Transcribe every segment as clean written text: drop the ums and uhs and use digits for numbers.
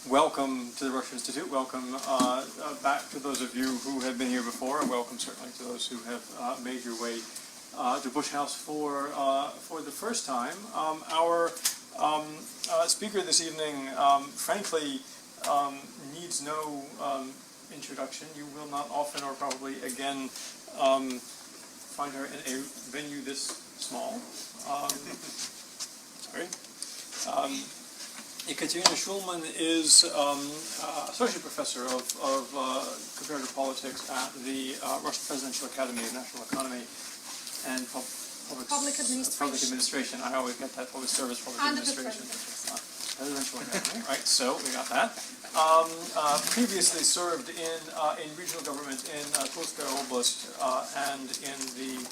welcome to the Russian Institute. Welcome back to those of you who have been here before, and welcome certainly to those who have made your way to Bush House for the first time. Our speaker this evening, frankly, needs no introduction. You will not often, or probably again, find her in a venue this small. Sorry. Ekaterina Schulmann is associate professor of comparative politics at the Russian Presidential Academy of National Economy and Public Administration. I always get that. Public Service, Public Administration. Presidential Academy, right? So we got that. Previously served in regional government in Tulskaya Oblast and in the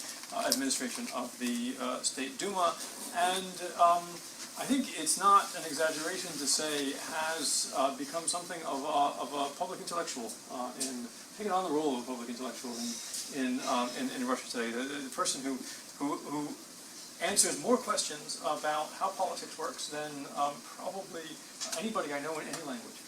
administration of the State Duma, and I think it's not an exaggeration to say has become something of a public intellectual in taking on the role of a public intellectual in Russia today. The person who answers more questions about how politics works than probably anybody I know in any language.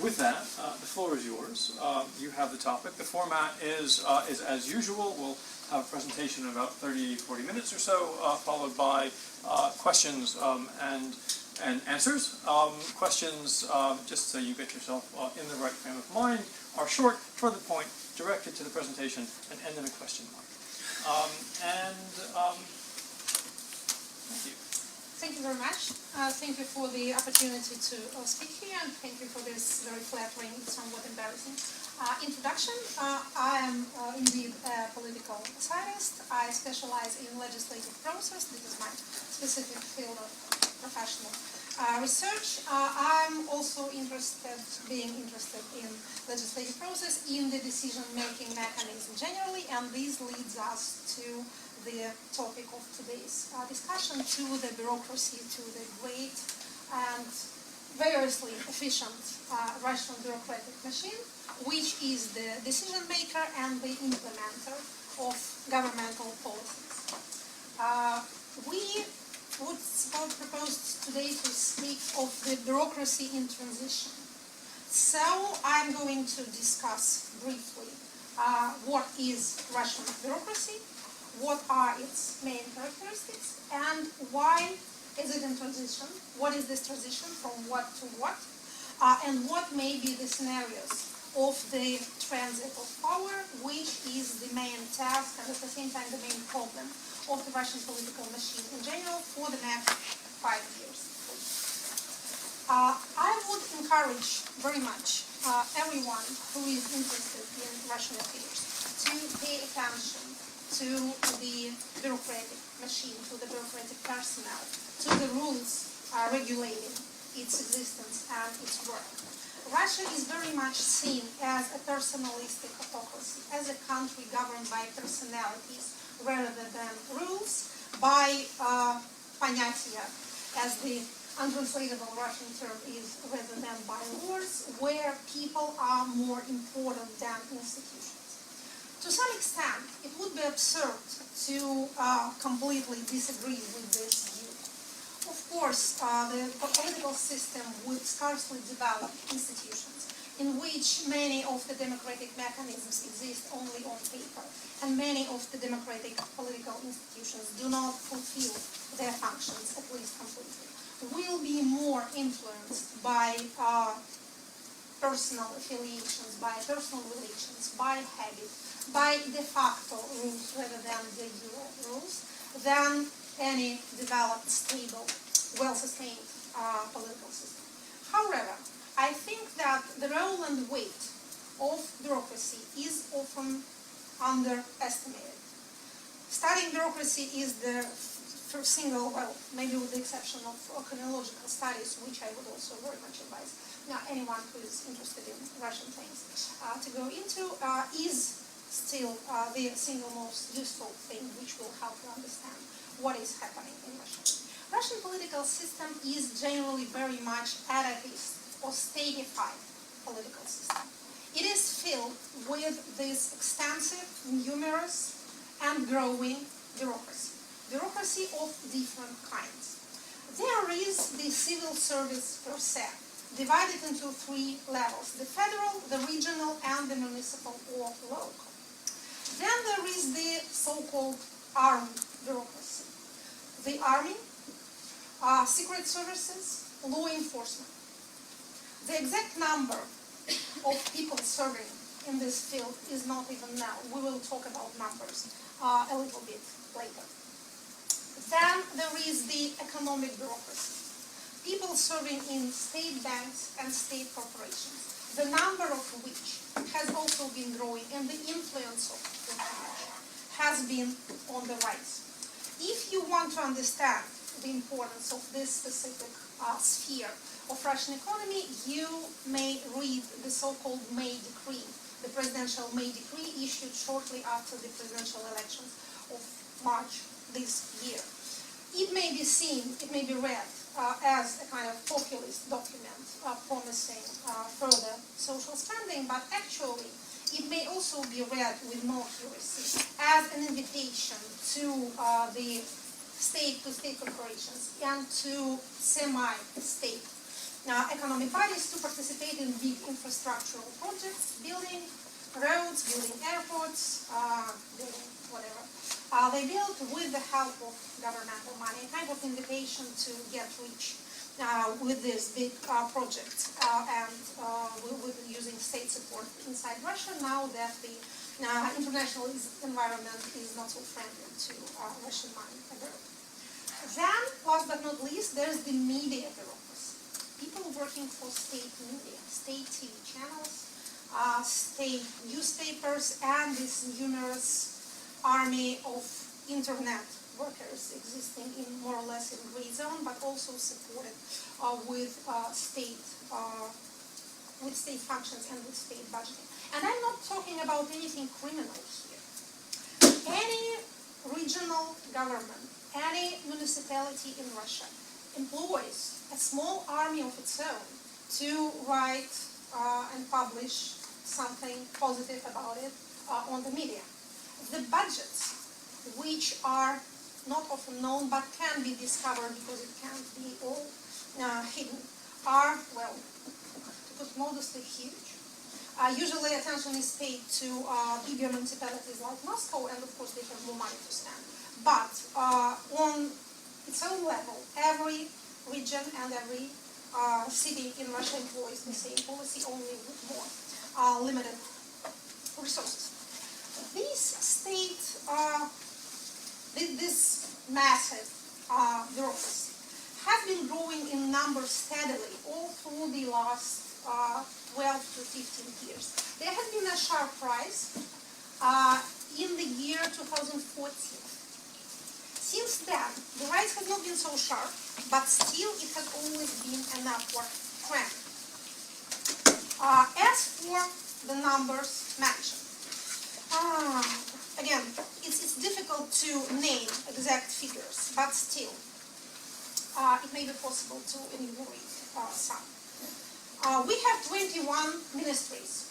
With that, the floor is yours. You have the topic. The format is as usual. We'll have a presentation in about 30-40 minutes or so, followed by questions and answers. Questions, just so you get yourself in the right frame of mind, are short, to the point, directed to the presentation, and end in a question mark. Thank you. Thank you very much. Thank you for the opportunity to speak here, and thank you for this very flattering, somewhat embarrassing introduction. I am indeed a political scientist. I specialize in legislative process. This is my specific field of professional research. I'm also being interested in legislative process, in the decision-making mechanism generally, and this leads us to the topic of today's discussion, to the bureaucracy, to the great and variously efficient Russian bureaucratic machine, which is the decision maker and the implementer of governmental policies. We would propose today to speak of the bureaucracy in transition. So I'm going to discuss briefly what is Russian bureaucracy, what are its main characteristics, and why is it in transition, what is this transition from what to what, and what may be the scenarios of the transit of power, which is the main task and at the same time the main problem of the Russian political machine in general for the next 5 years. I would encourage very much everyone who is interested in Russian affairs to pay attention to the bureaucratic machine, to the bureaucratic personnel, to the rules regulating its existence and its work. Russia is very much seen as a personalistic autocracy, as a country governed by personalities rather than rules, by понятия, as the untranslatable Russian term is, rather than by laws, where people are more important than institutions. To some extent, it would be absurd to completely disagree with this view. Of course, the political system would scarcely develop institutions in which many of the democratic mechanisms exist only on paper, and many of the democratic political institutions do not fulfill their functions, at least completely, will be more influenced by personal affiliations, by personal relations, by habit, by de facto rules rather than de jure rules, than any developed, stable, well-sustained political system. However, I think that the role and weight of bureaucracy is often underestimated. Studying bureaucracy is the single, well, maybe with the exception of chronological studies, which I would also very much advise anyone who is interested in Russian things to go into, is still the single most useful thing which will help you understand what is happening in Russia. Russian political system is generally very much atavist or statified political system. It is filled with this extensive, numerous, and growing bureaucracy of different kinds. There is the civil service per se, divided into three levels: the federal, the regional, and the municipal or local. Then there is the so-called armed bureaucracy. The army, secret services, law enforcement. The exact number of people serving in this field is not even known. We will talk about numbers a little bit later. Then there is the economic bureaucracy. People serving in state banks and state corporations, the number of which has also been growing, and the influence of which has been on the rise. If you want to understand the importance of this specific sphere of Russian economy, you may read the so-called May Decree, the presidential May Decree issued shortly after the presidential elections of March this year. It may be seen, it may be read as a kind of populist document promising further social spending, but actually it may also be read with more accuracy as an invitation to the state-to-state corporations and to semi-state economic bodies to participate in big infrastructural projects, building roads, building airports, building whatever. They built with the help of governmental money, a kind of invitation to get rich with this big project and with using state support inside Russia now that the international environment is not so friendly to Russian money abroad. Then, last but not least, there's the media bureaucracy. People working for state media, state TV channels, state newspapers, and this numerous army of internet workers existing in more or less in gray zone, but also supported with state functions and with state budgeting. And I'm not talking about anything criminal here. Any regional government, any municipality in Russia employs a small army of its own to write and publish something positive about it on the media. The budgets, which are not often known but can be discovered because it can't be all hidden, are, well, to put modestly, huge. Usually attention is paid to bigger municipalities like Moscow, and of course they have more money to spend. But on its own level, every region and every city in Russia employs the same policy, only with more limited resources. This massive bureaucracy has been growing in numbers steadily all through the last 12 to 15 years. There has been a sharp rise in the year 2014. Since then, the rise has not been so sharp, but still it has always been an upward trend. As for the numbers mentioned, again, it's difficult to name exact figures, but still, it may be possible to enumerate some. We have 21 ministries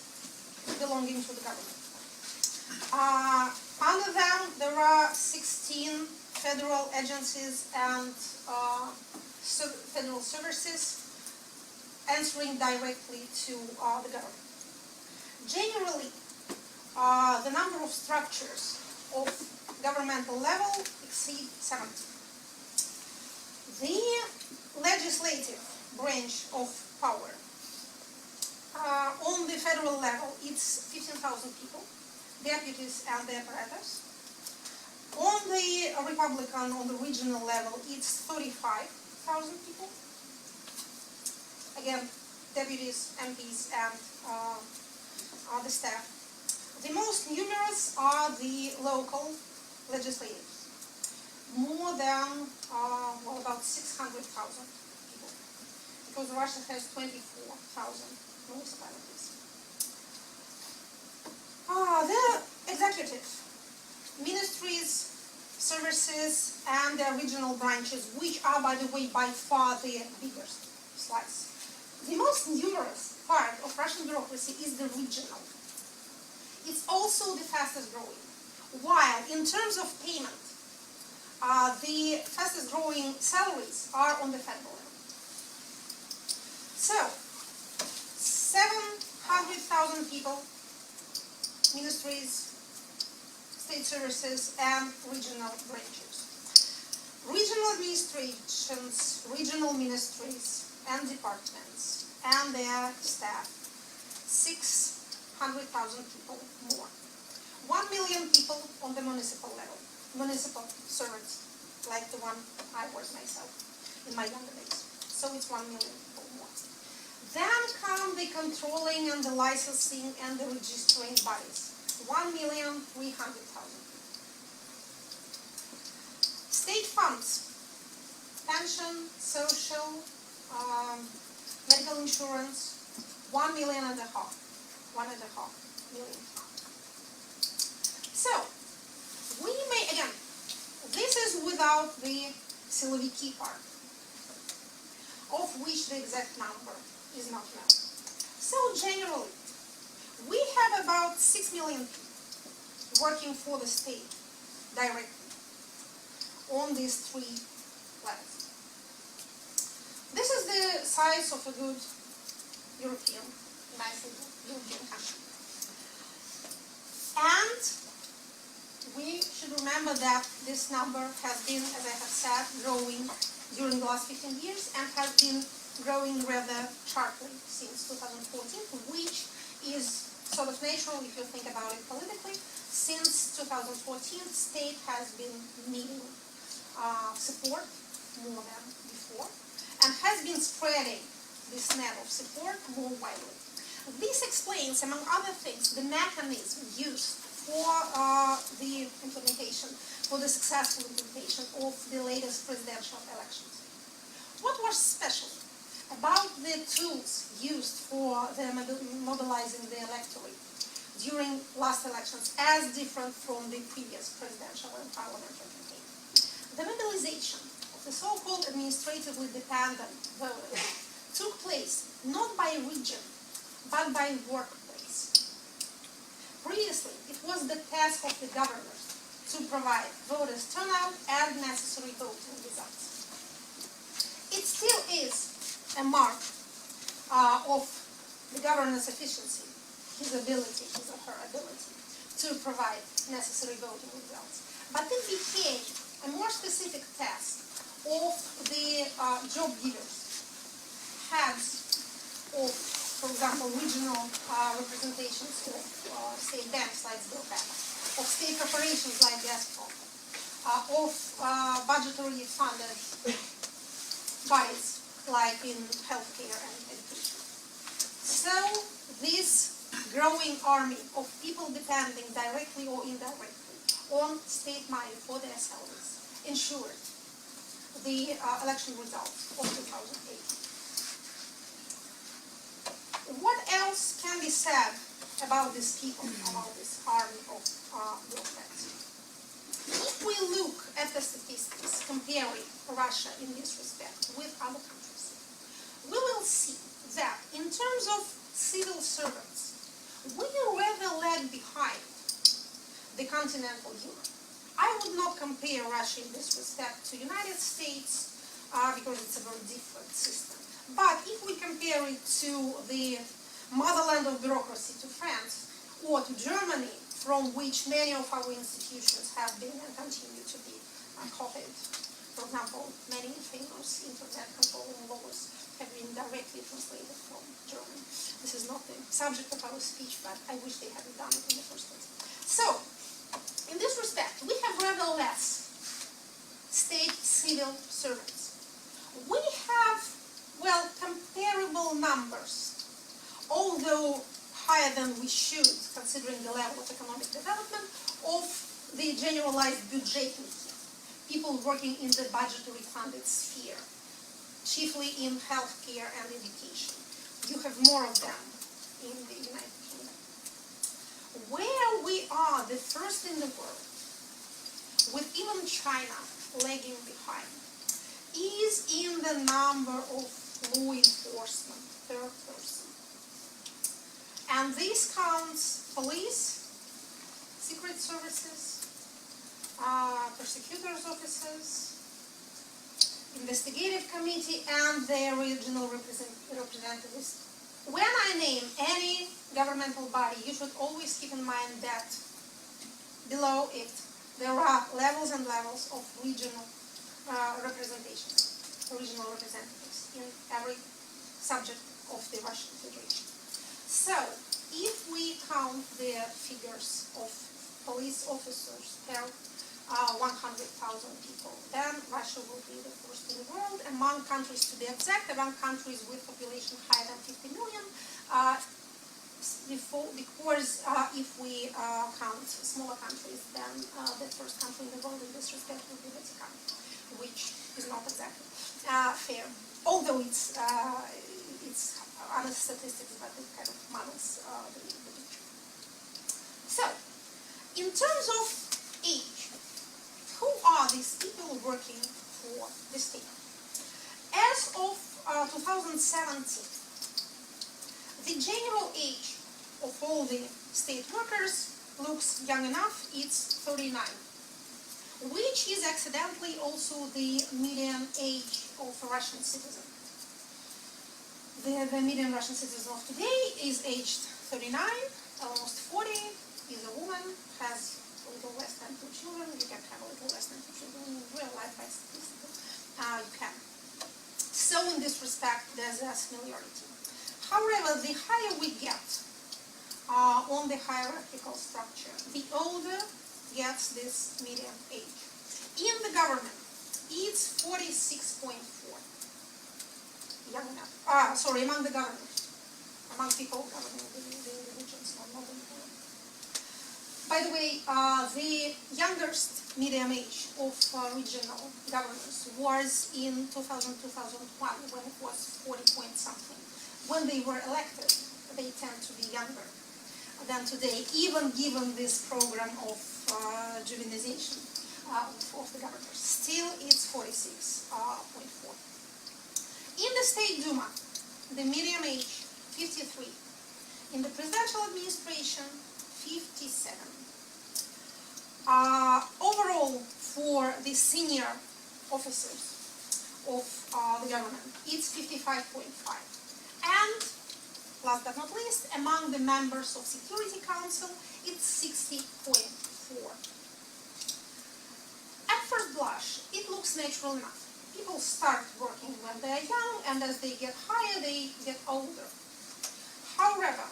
belonging to the government. Under them, there are 16 federal agencies and federal services answering directly to the government. Generally, the number of structures of governmental level exceed 70. The legislative branch of power on the federal level, it's 15,000 people, deputies and the apparatus. On the Republican, on the regional level, it's 35,000 people. Again, deputies, MPs, and the staff. The most numerous are the local legislators. More than, well, about 600,000 people. Because Russia has 24,000 municipalities. The executive, ministries, services, and their regional branches, which are, by the way, by far the biggest slice. The most numerous part of Russian bureaucracy is the regional. It's also the fastest growing. While in terms of payment, the fastest growing salaries are on the federal level. So, 700,000 people, ministries, state services, and regional branches. Regional administrations, regional ministries, and departments, and their staff, 600,000 people more. 1 million people on the municipal level, municipal servants, like the one I was myself in my younger days. So it's 1 million people more. Then come the controlling and the licensing and the registering bodies, 1,300,000. State funds, pension, social, medical insurance, 1.5 million. So, we may, again, this is without the siloviki part, of which the exact number is not known. So, generally, we have about 6 million people working for the state directly on these three levels. This is the size of a good European, nice little European country. And we should remember that this number has been, as I have said, growing during the last 15 years and has been growing rather sharply since 2014, which is sort of natural if you think about it politically. Since 2014, state has been needing support more than before and has been spreading this net of support more widely. This explains, among other things, the mechanism used for the implementation, for the successful implementation of the latest presidential elections. What was special about the tools used for the mobilizing the electorate during last elections as different from the previous presidential and parliamentary campaign? The mobilization of the so-called administratively dependent voters took place not by region, but by workplace. Previously, it was the task of the governors to provide voters turnout and necessary voting results. It still is a mark of the governor's efficiency, his ability, his or her ability to provide necessary voting results. But it became a more specific task of the job givers, heads of, for example, regional representations of state banks like Bureaucracy, of state corporations like Gazprom, of budgetary funded bodies like in healthcare and education. So this growing army of people depending directly or indirectly on state money for their salaries ensured the election results of 2008. What else can be said about these people, about this army of bureaucrats? If we look at the statistics comparing Russia in this respect with other countries, we will see that in terms of civil servants, we rather lag behind the continental Europe. I would not compare Russia in this respect to United States because it's a very different system. But if we compare it to the motherland of bureaucracy, to France, or to Germany, from which many of our institutions have been and continue to be copied. For example, many famous internet controlling laws have been directly translated from German. This is not the subject of our speech, but I wish they hadn't done it in the first place. So, in this respect, we have rather less state civil servants. We have, well, comparable numbers, although higher than we should, considering the level of economic development, of the generalized budgeting, people working in the budgetary funded sphere, chiefly in healthcare and education. You have more of them in the United Kingdom. Where we are the first in the world, with even China lagging behind, is in the number of law enforcement per person. And this counts police, secret services, prosecutors' offices, investigative committee, and their regional representatives. When I name any governmental body, you should always keep in mind that below it there are levels and levels of regional representations, regional representatives in every subject of the Russian Federation. So, if we count the figures of police officers per 100,000 people, then Russia will be the first in the world, among countries, to be exact, among countries with population higher than 50 million, because if we count smaller countries, then the first country in the world in this respect will be Vatican, which is not exactly fair, although it's honest statistics, but it kind of models the picture. So, in terms of age, who are these people working for the state? As of 2017, the general age of all the state workers looks young enough. It's 39, which is accidentally also the median age of a Russian citizen. The median Russian citizen of today is aged 39, almost 40, is a woman, has a little less than 2 children. You can have a little less than 2 children in real life by statistics. You can. So in this respect, there's a similarity. However, the higher we get on the hierarchical structure, the older gets this median age. In the government, it's 46.4. Young enough. Among the government. Among people governing the regions, not the government. By the way, the youngest median age of regional governors was in 2000-2001, when it was 40 point something. When they were elected, they tend to be younger than today, even given this program of juvenization of the governors. Still, it's 46.4. In the State Duma, the median age, 53. In the presidential administration, 57. Overall, for the senior officers of the government, it's 55.5. And, last but not least, among the members of Security Council, it's 60.4. At first blush, it looks natural enough. People start working when they are young, and as they get higher, they get older. However,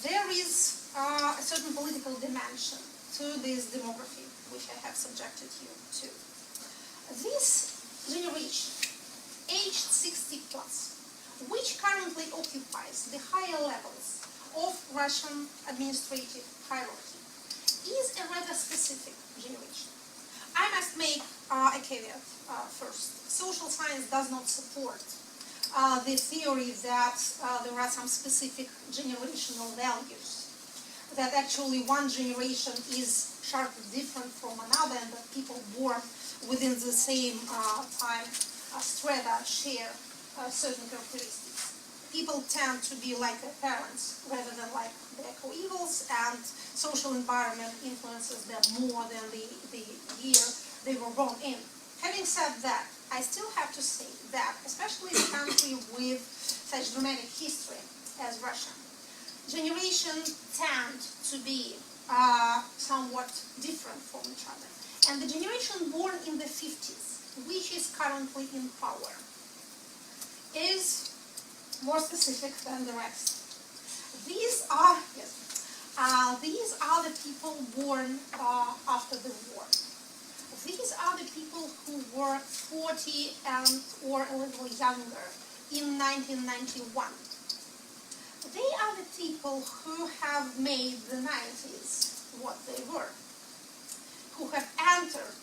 there is a certain political dimension to this demography, which I have subjected you to. This generation, aged 60 plus, which currently occupies the higher levels of Russian administrative hierarchy, is a rather specific generation. I must make a caveat first. Social science does not support the theory that there are some specific generational values, that actually one generation is sharply different from another, and that people born within the same time strata share certain characteristics. People tend to be like their parents rather than like their coevals, and social environment influences them more than the year they were born in. Having said that, I still have to say that, especially in a country with such dramatic history as Russia, generations tend to be somewhat different from each other. And the generation born in the 50s, which is currently in power, is more specific than the rest. These are the people born after the war. These are the people who were 40 and or a little younger in 1991. They are the people who have made the 90s what they were, who have entered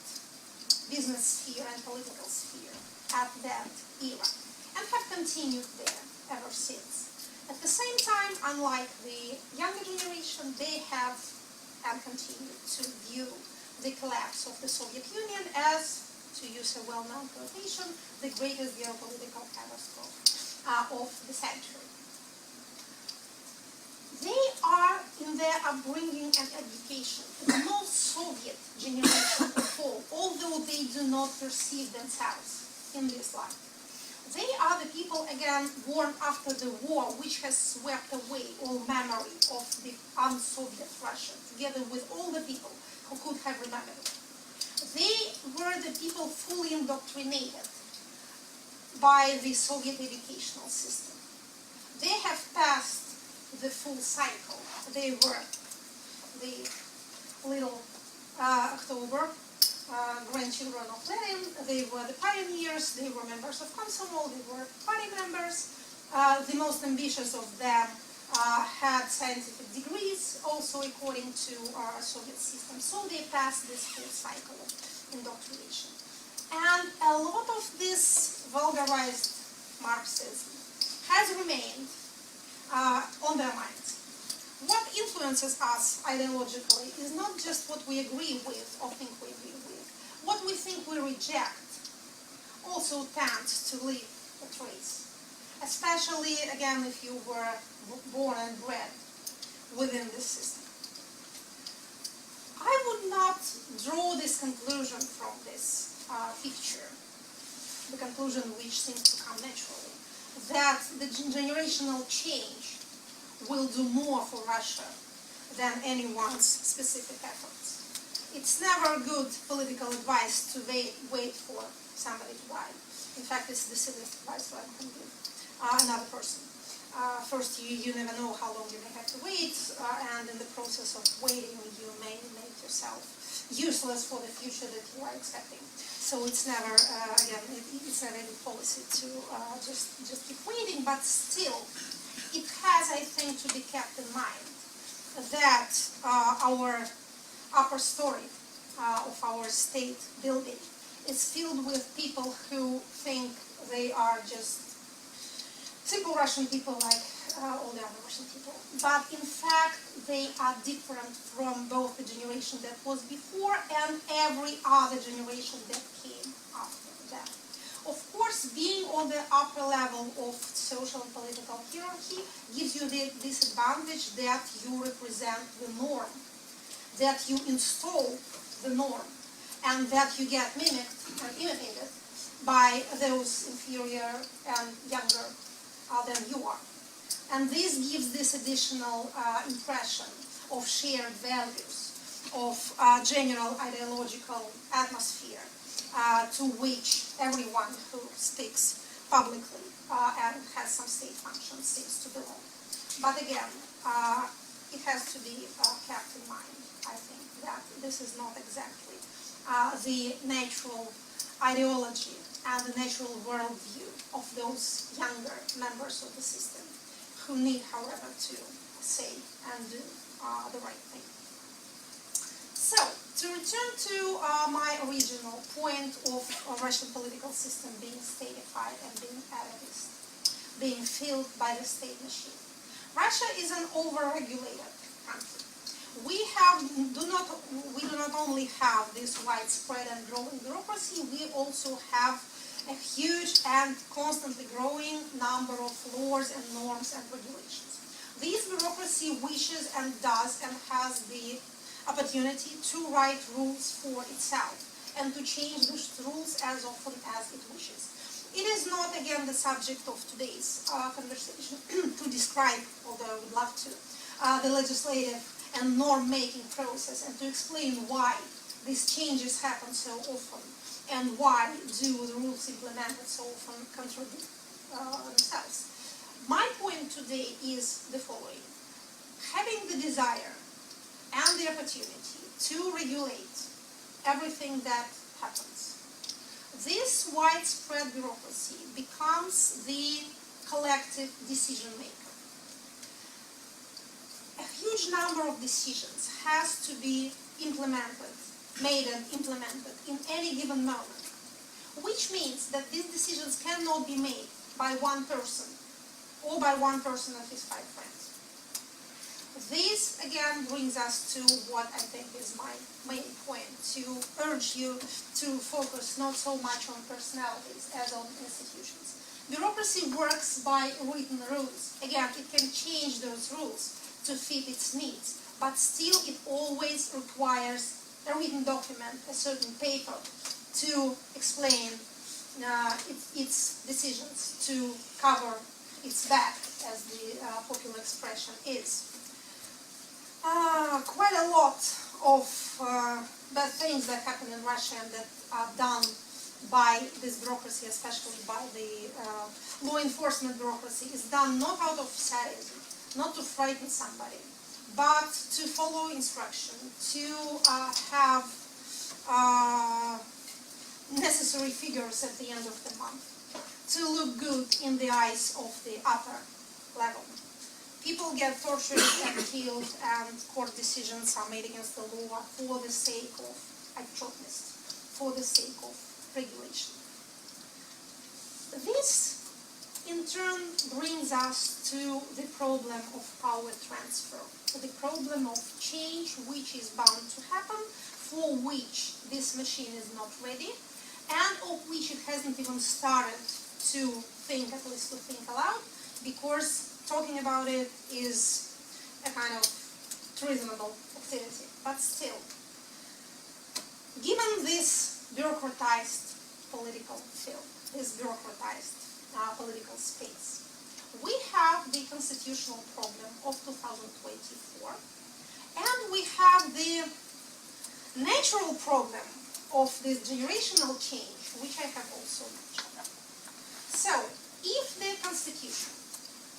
business sphere and political sphere at that era, and have continued there ever since. At the same time, unlike the younger generation, they have and continue to view the collapse of the Soviet Union as, to use a well-known quotation, the greatest geopolitical catastrophe of the century. They are, in their upbringing and education, the most Soviet generation of all, although they do not perceive themselves in this light. They are the people, again, born after the war, which has swept away all memory of the un-Soviet Russia, together with all the people who could have remembered it. They were the people fully indoctrinated by the Soviet educational system. They have passed the full cycle. They were the little October grandchildren of Lenin. They were the pioneers. They were members of Komsomol. They were party members. The most ambitious of them had scientific degrees, also according to our Soviet system. So they passed this full cycle of indoctrination. And a lot of this vulgarized Marxism has remained on their minds. What influences us ideologically is not just what we agree with or think we agree with. What we think we reject also tends to leave a trace, especially, again, if you were born and bred within this system. I would not draw this conclusion from this picture, the conclusion which seems to come naturally, that the generational change will do more for Russia than anyone's specific efforts. It's never good political advice to wait for somebody to die. In fact, it's the silliest advice one can give another person. First, you never know how long you may have to wait, and in the process of waiting, you may make yourself useless for the future that you are expecting. So it's never, again, it's never a good policy to just keep waiting, but still, it has, I think, to be kept in mind that our upper story of our state building is filled with people who think they are just simple Russian people like all the other Russian people. But in fact, they are different from both the generation that was before and every other generation that came after them. Of course, being on the upper level of social and political hierarchy gives you the disadvantage that you represent the norm, that you install the norm, and that you get mimicked and imitated by those inferior and younger than you are. And this gives this additional impression of shared values, of general ideological atmosphere to which everyone who speaks publicly and has some state function seems to belong. But again, it has to be kept in mind, I think, that this is not exactly the natural ideology and the natural worldview of those younger members of the system who need, however, to say and do the right thing. So, to return to my original point of Russian political system being statified and being atavist, being filled by the state machine. Russia is an over-regulated country. We do not only have this widespread and growing bureaucracy, we also have a huge and constantly growing number of laws and norms and regulations. This bureaucracy wishes and does and has the opportunity to write rules for itself and to change those rules as often as it wishes. It is not, again, the subject of today's conversation to describe, although I would love to, the legislative and norm-making process and to explain why these changes happen so often and why do the rules implemented so often contradict themselves. My point today is the following. Having the desire and the opportunity to regulate everything that happens, this widespread bureaucracy becomes the collective decision maker. A huge number of decisions has to be made and implemented in any given moment, which means that these decisions cannot be made by one person or by one person and his 5 friends. This, again, brings us to what I think is my main point, to urge you to focus not so much on personalities as on institutions. Bureaucracy works by written rules. Again, it can change those rules to fit its needs, but still it always requires a written document, a certain paper, to explain its decisions to cover its back, as the popular expression is. Quite a lot of bad things that happen in Russia and that are done by this bureaucracy, especially by the law enforcement bureaucracy, is done not out of sadism, not to frighten somebody, but to follow instruction, to have necessary figures at the end of the month, to look good in the eyes of the upper level. People get tortured and killed, and court decisions are made against the law for the sake of shortness, for the sake of regulation. This, in turn, brings us to the problem of power transfer, the problem of change which is bound to happen, for which this machine is not ready, and of which it hasn't even started to think, at least to think aloud, because talking about it is a kind of treasonable activity. But still, given this bureaucratized political field, this bureaucratized political space, we have the constitutional problem of 2024, and we have the natural problem of this generational change, which I have also mentioned. So, if the constitution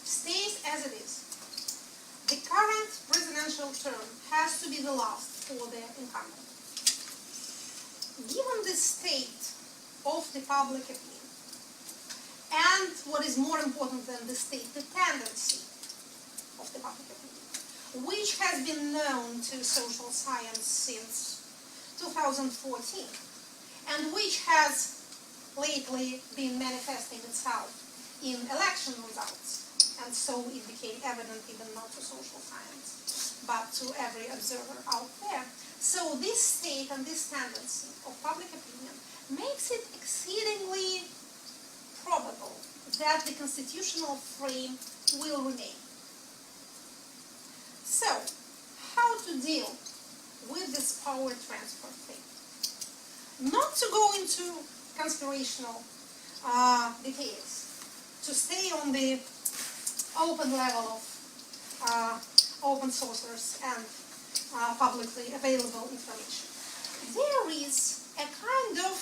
stays as it is, the current presidential term has to be the last for the incumbent. Given the state of the public opinion, and what is more important than the state, the tendency of the public opinion, which has been known to social science since 2014, and which has lately been manifesting itself in election results, and so it became evident even not to social science, but to every observer out there. So this state and this tendency of public opinion makes it exceedingly probable that the constitutional frame will remain. So, how to deal with this power transfer thing? Not to go into conspirational details, to stay on the open level of open sources and publicly available information. There is a kind of,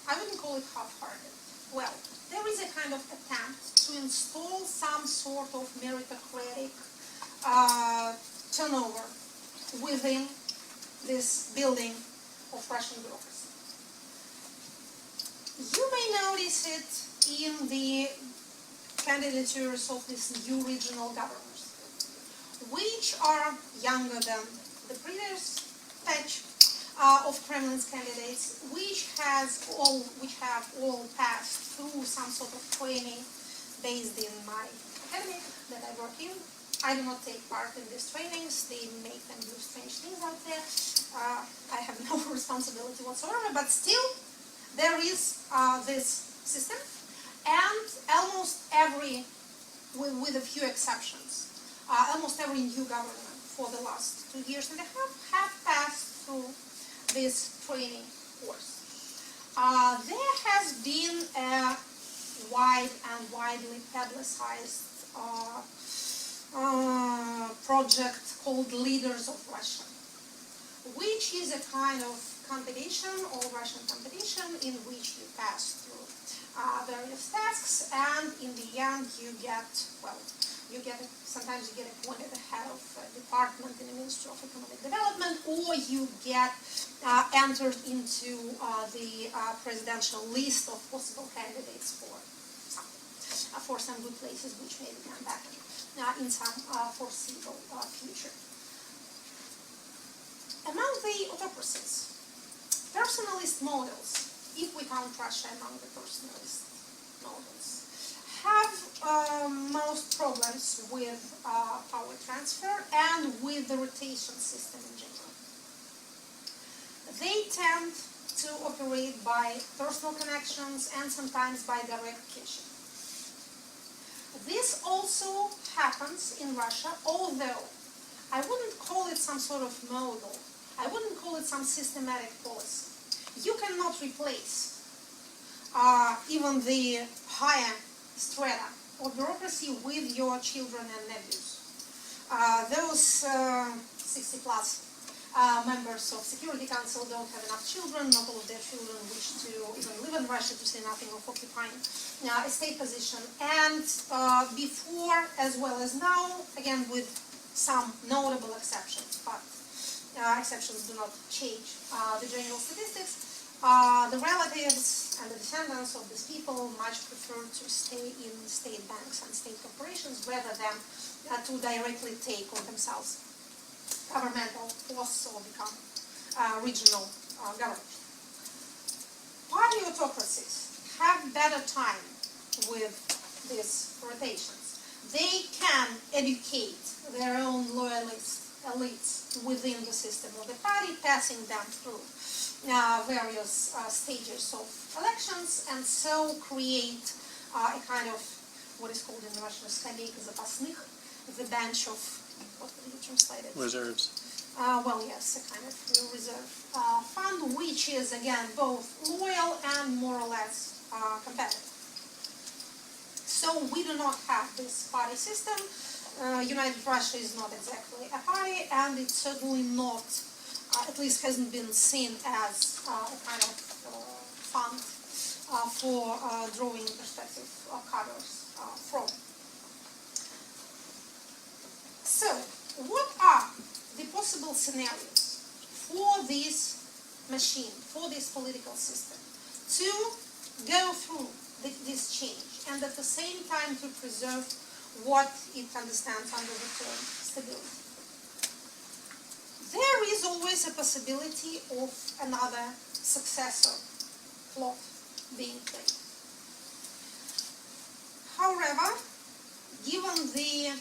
I wouldn't call it half-hearted, well, there is a kind of attempt to install some sort of meritocratic turnover within this building of Russian bureaucracy. You may notice it in the candidatures of these new regional governors, which are younger than the previous batch of Kremlin's candidates, which have all passed through some sort of training based in my academy that I work in. I do not take part in these trainings. They make them do strange things out there. I have no responsibility whatsoever, but still there is this system, and almost every, with a few exceptions, almost every new government for the last 2 years and a half have passed through this training course. There has been a wide and widely publicized project called Leaders of Russia, which is a kind of competition, all-Russian competition, in which you pass through various tasks, and in the end you get, well, sometimes you get appointed the head of a department in the Ministry of Economic Development, or you get entered into the presidential list of possible candidates for something, for some good places which may become vacant in some foreseeable future. Among the autocracies, personalist models, if we count Russia among the personalist models, have most problems with power transfer and with the rotation system in general. They tend to operate by personal connections and sometimes by direct kinship. This also happens in Russia, although I wouldn't call it some sort of model. I wouldn't call it some systematic policy. You cannot replace even the higher strata of bureaucracy with your children and nephews. Those 60 plus members of Security Council don't have enough children, not all of their children wish to even live in Russia, to say nothing of occupying a state position. And before as well as now, again with some notable exceptions, but exceptions do not change the general statistics, the relatives and the descendants of these people much prefer to stay in state banks and state corporations rather than to directly take on themselves governmental posts or become regional government. Party autocracies have better time with these rotations. They can educate their own loyalist elites within the system of the party, passing them through various stages of elections, and so create a kind of what is called in Russian скамейка запасных, the bench of, what would you translate it? Reserves. Well, yes, a kind of reserve fund, which is, again, both loyal and more or less competitive. So we do not have this party system. United Russia is not exactly a party, and it's certainly not, at least hasn't been seen as a kind of fund for drawing perspective cadres from. So, what are the possible scenarios for this machine, for this political system, to go through this change and at the same time to preserve what it understands under the term stability? There is always a possibility of another successor plot being played. However, given the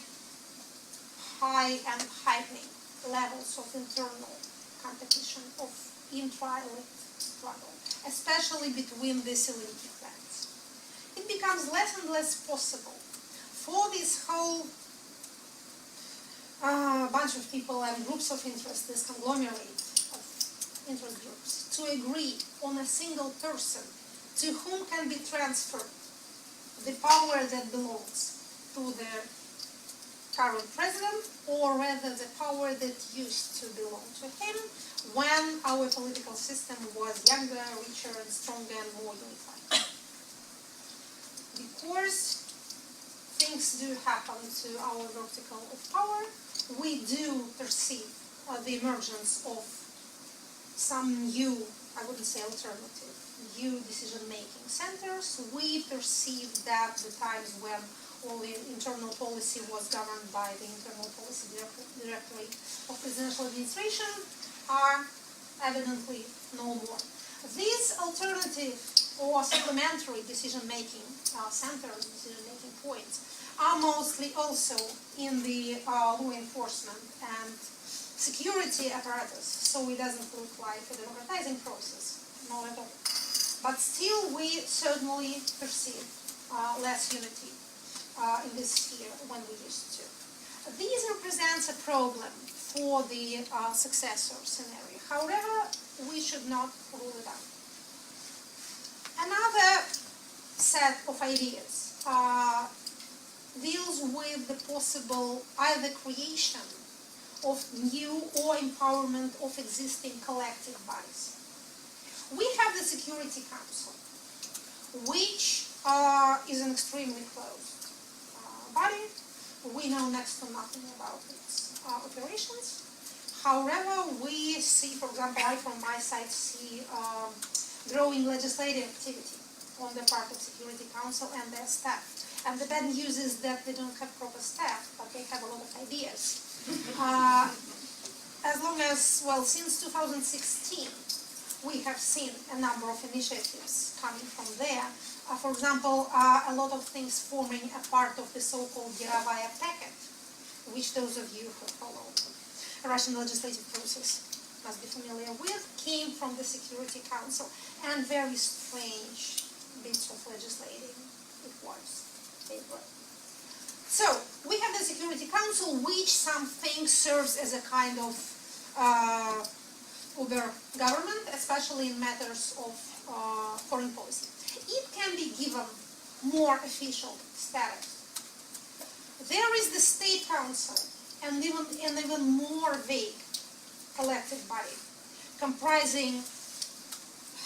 high and heightening levels of internal competition, of intra-elite struggle, especially between these elite clans, it becomes less and less possible for this whole bunch of people and groups of interest, this conglomerate of interest groups, to agree on a single person to whom can be transferred the power that belongs to their current president, or rather the power that used to belong to him when our political system was younger, richer, and stronger, and more unified. Because things do happen to our vertical of power, we do perceive the emergence of some new, I wouldn't say alternative, new decision-making centers. We perceive that the times when all the internal policy was governed by the Internal Policy Directorate of Presidential Administration are evidently no more. These alternative or supplementary decision-making centers, decision-making points, are mostly also in the law enforcement and security apparatus, so it doesn't look like a democratizing process, not at all. But still, we certainly perceive less unity in this sphere when we used to. These represents a problem for the successor scenario. However, we should not rule it out. Another set of ideas deals with the possible either creation of new or empowerment of existing collective bodies. We have the Security Council, which is an extremely closed body. We know next to nothing about its operations. However, we see, for example, I from my side see growing legislative activity on the part of Security Council and their staff. And the bad news is that they don't have proper staff, but they have a lot of ideas. As long as, well, since 2016, we have seen a number of initiatives coming from there. For example, a lot of things forming a part of the so-called Yarovaya packet, which those of you who follow the Russian legislative process must be familiar with, came from the Security Council, and very strange bits of legislating it was. They were. So, we have the Security Council, which something serves as a kind of uber government, especially in matters of foreign policy. it can be given more official status. There is the State Council, and even more vague collective body, comprising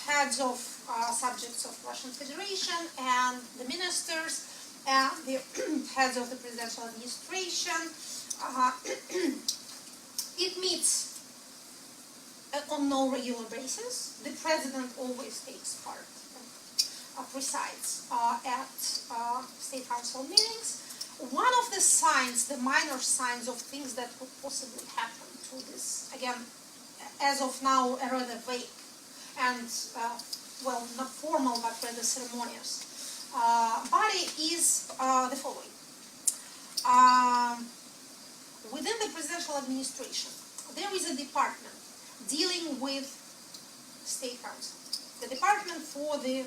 heads of subjects of Russian Federation and the ministers and the heads of the presidential administration. It meets on no regular basis. The president always takes part, presides at State Council meetings. One of the signs, the minor signs of things that could possibly happen to this, again, as of now, a rather vague and, well, not formal, but rather ceremonious body is the following. Within the presidential administration, there is a department dealing with State Council. The department for the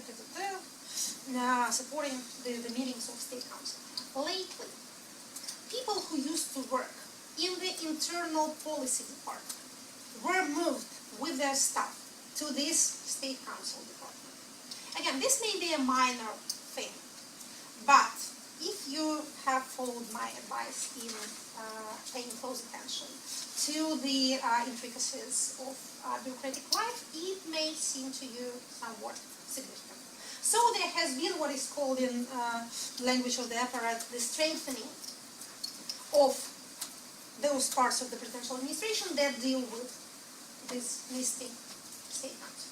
supporting the meetings of State Council. Lately, people who used to work in the internal policy department were moved with their staff to this State Council department. Again, this may be a minor thing, but if you have followed my advice in paying close attention to the intricacies of bureaucratic life, it may seem to you somewhat significant. So there has been what is called in language of the apparatus the strengthening of those parts of the presidential administration that deal with this listing State Council.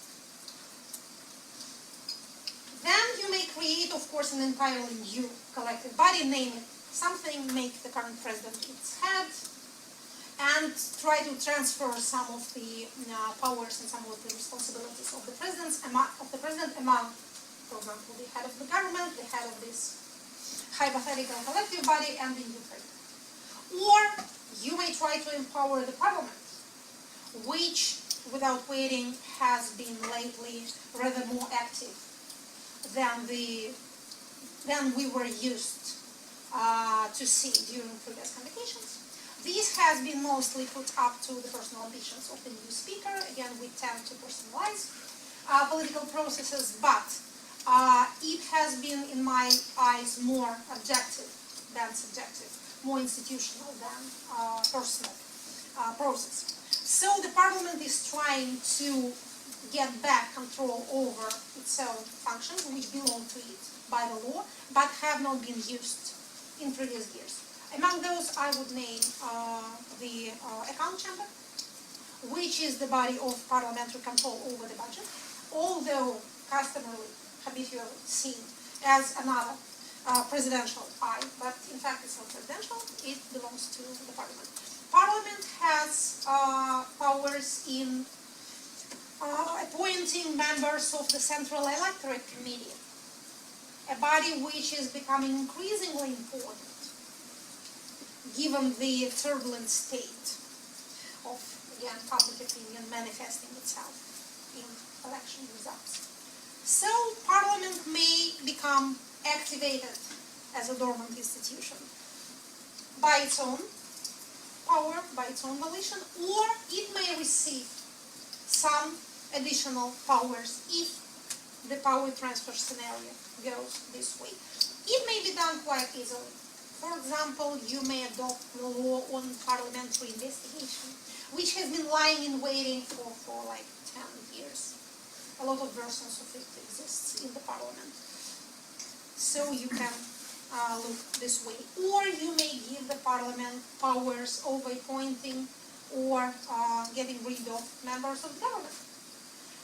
Then you may create, of course, an entirely new collective body, name it something, make the current president its head, and try to transfer some of the powers and some of the responsibilities of the president among, for example, the head of the government, the head of this hypothetical collective body, and the new president. Or you may try to empower the parliament, which, without waiting, has been lately rather more active than we were used to see during previous convocations. This has been mostly put up to the personal ambitions of the new speaker. Again, we tend to personalize political processes, but it has been, in my eyes, more objective than subjective, more institutional than personal process. So the parliament is trying to get back control over its own functions, which belong to it by the law, but have not been used in previous years. Among those, I would name the Ekaterina Chamber, which is the body of parliamentary control over the budget, although customarily, habitually seen as another presidential eye, but in fact it's not presidential, it belongs to the parliament. Parliament has powers in appointing members of the Central Electorate Committee, a body which is becoming increasingly important given the turbulent state of, again, public opinion manifesting itself in election results. So Parliament may become activated as a dormant institution by its own power, by its own volition, or it may receive some additional powers if the power transfer scenario goes this way. It may be done quite easily. For example, you may adopt the law on parliamentary investigation, which has been lying in waiting for like 10 years. A lot of versions of it exists in the parliament. So you can look this way. Or you may give the parliament powers of appointing or getting rid of members of the government.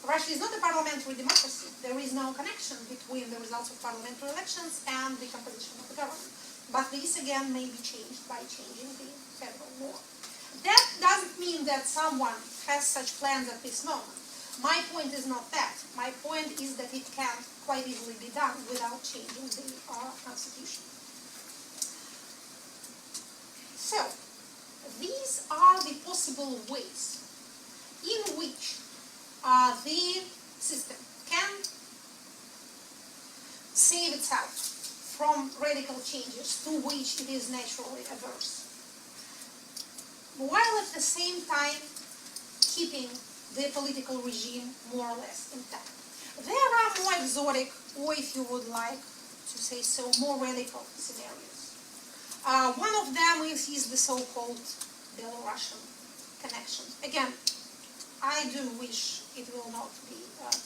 Russia is not a parliamentary democracy. There is no connection between the results of parliamentary elections and the composition of the government. But this, again, may be changed by changing the federal law. That doesn't mean that someone has such plans at this moment. My point is not that. My point is that it can quite easily be done without changing the constitution. So, these are the possible ways in which the system can save itself from radical changes to which it is naturally averse, while at the same time keeping the political regime more or less intact. There are more exotic or if you would like to say so, more radical scenarios. One of them is the so-called Belarusian connection. Again, I do wish it will not be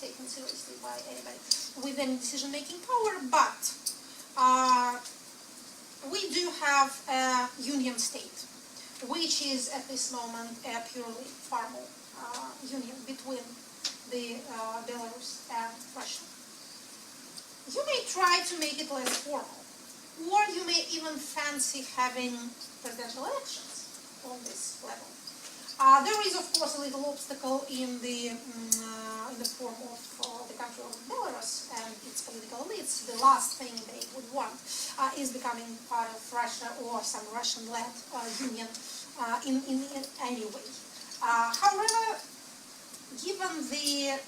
taken seriously by anybody with any decision-making power, but we do have a union state, which is at this moment a purely formal union between the Belarus and Russia. You may try to make it less formal, or you may even fancy having presidential elections on this level. There is, of course, a little obstacle in the form of the country of Belarus and its political elites. The last thing they would want is becoming part of Russia or some Russian-led union in any way. However, given the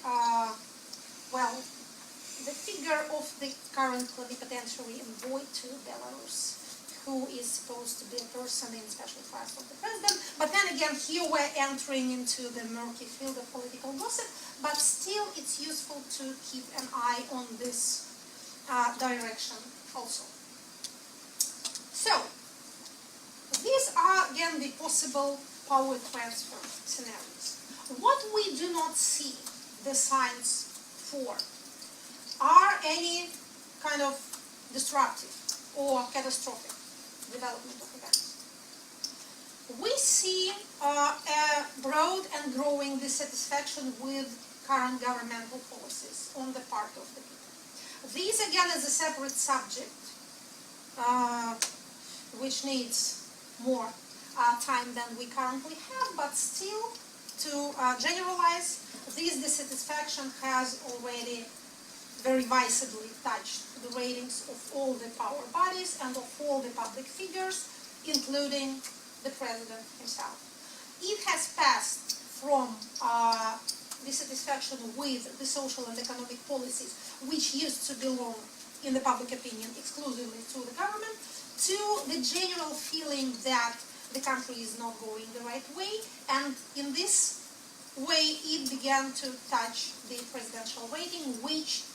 the figure of the current plenipotentiary envoy to Belarus, who is supposed to be a person in special trust of the president. But then again, here we're entering into the murky field of political gossip, but still it's useful to keep an eye on this direction also. So, these are again the possible power transfer scenarios. What we do not see the signs for are any kind of disruptive or catastrophic development of events. We see a broad and growing dissatisfaction with current governmental policies on the part of the people. These again is a separate subject which needs more time than we currently have, but still to generalize, this dissatisfaction has already very visibly touched the ratings of all the power bodies and of all the public figures, including the president himself. It has passed from dissatisfaction with the social and economic policies, which used to belong, in the public opinion, exclusively to the government, to the general feeling that the country is not going the right way, and in this way it began to touch the presidential rating, which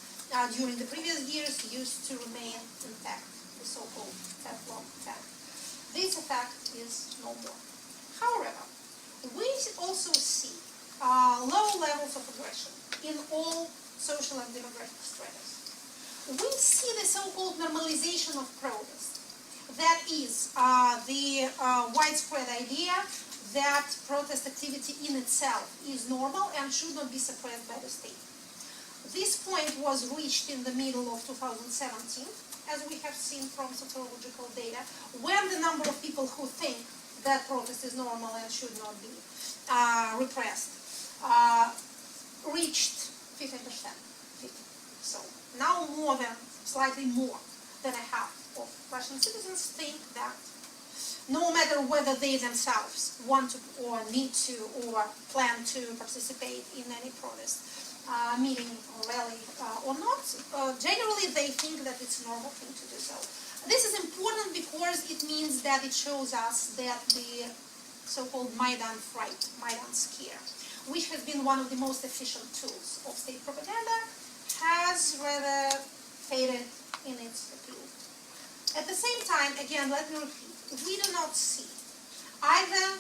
during the previous years used to remain intact, the so-called Teflon effect. This effect is no more. However, we also see low levels of aggression in all social and demographic stratas. We see the so-called normalization of protest. That is the widespread idea that protest activity in itself is normal and should not be suppressed by the state. This point was reached in the middle of 2017, as we have seen from sociological data, when the number of people who think that protest is normal and should not be repressed reached 15%. So now slightly more than a half of Russian citizens think that no matter whether they themselves want to or need to or plan to participate in any protest, meeting or rally or not, generally they think that it's a normal thing to do so. This is important because it means that it shows us that the so-called Maidan fright, Maidan scare, which has been one of the most efficient tools of state propaganda, has rather faded in its appeal. At the same time, again, let me repeat, we do not see either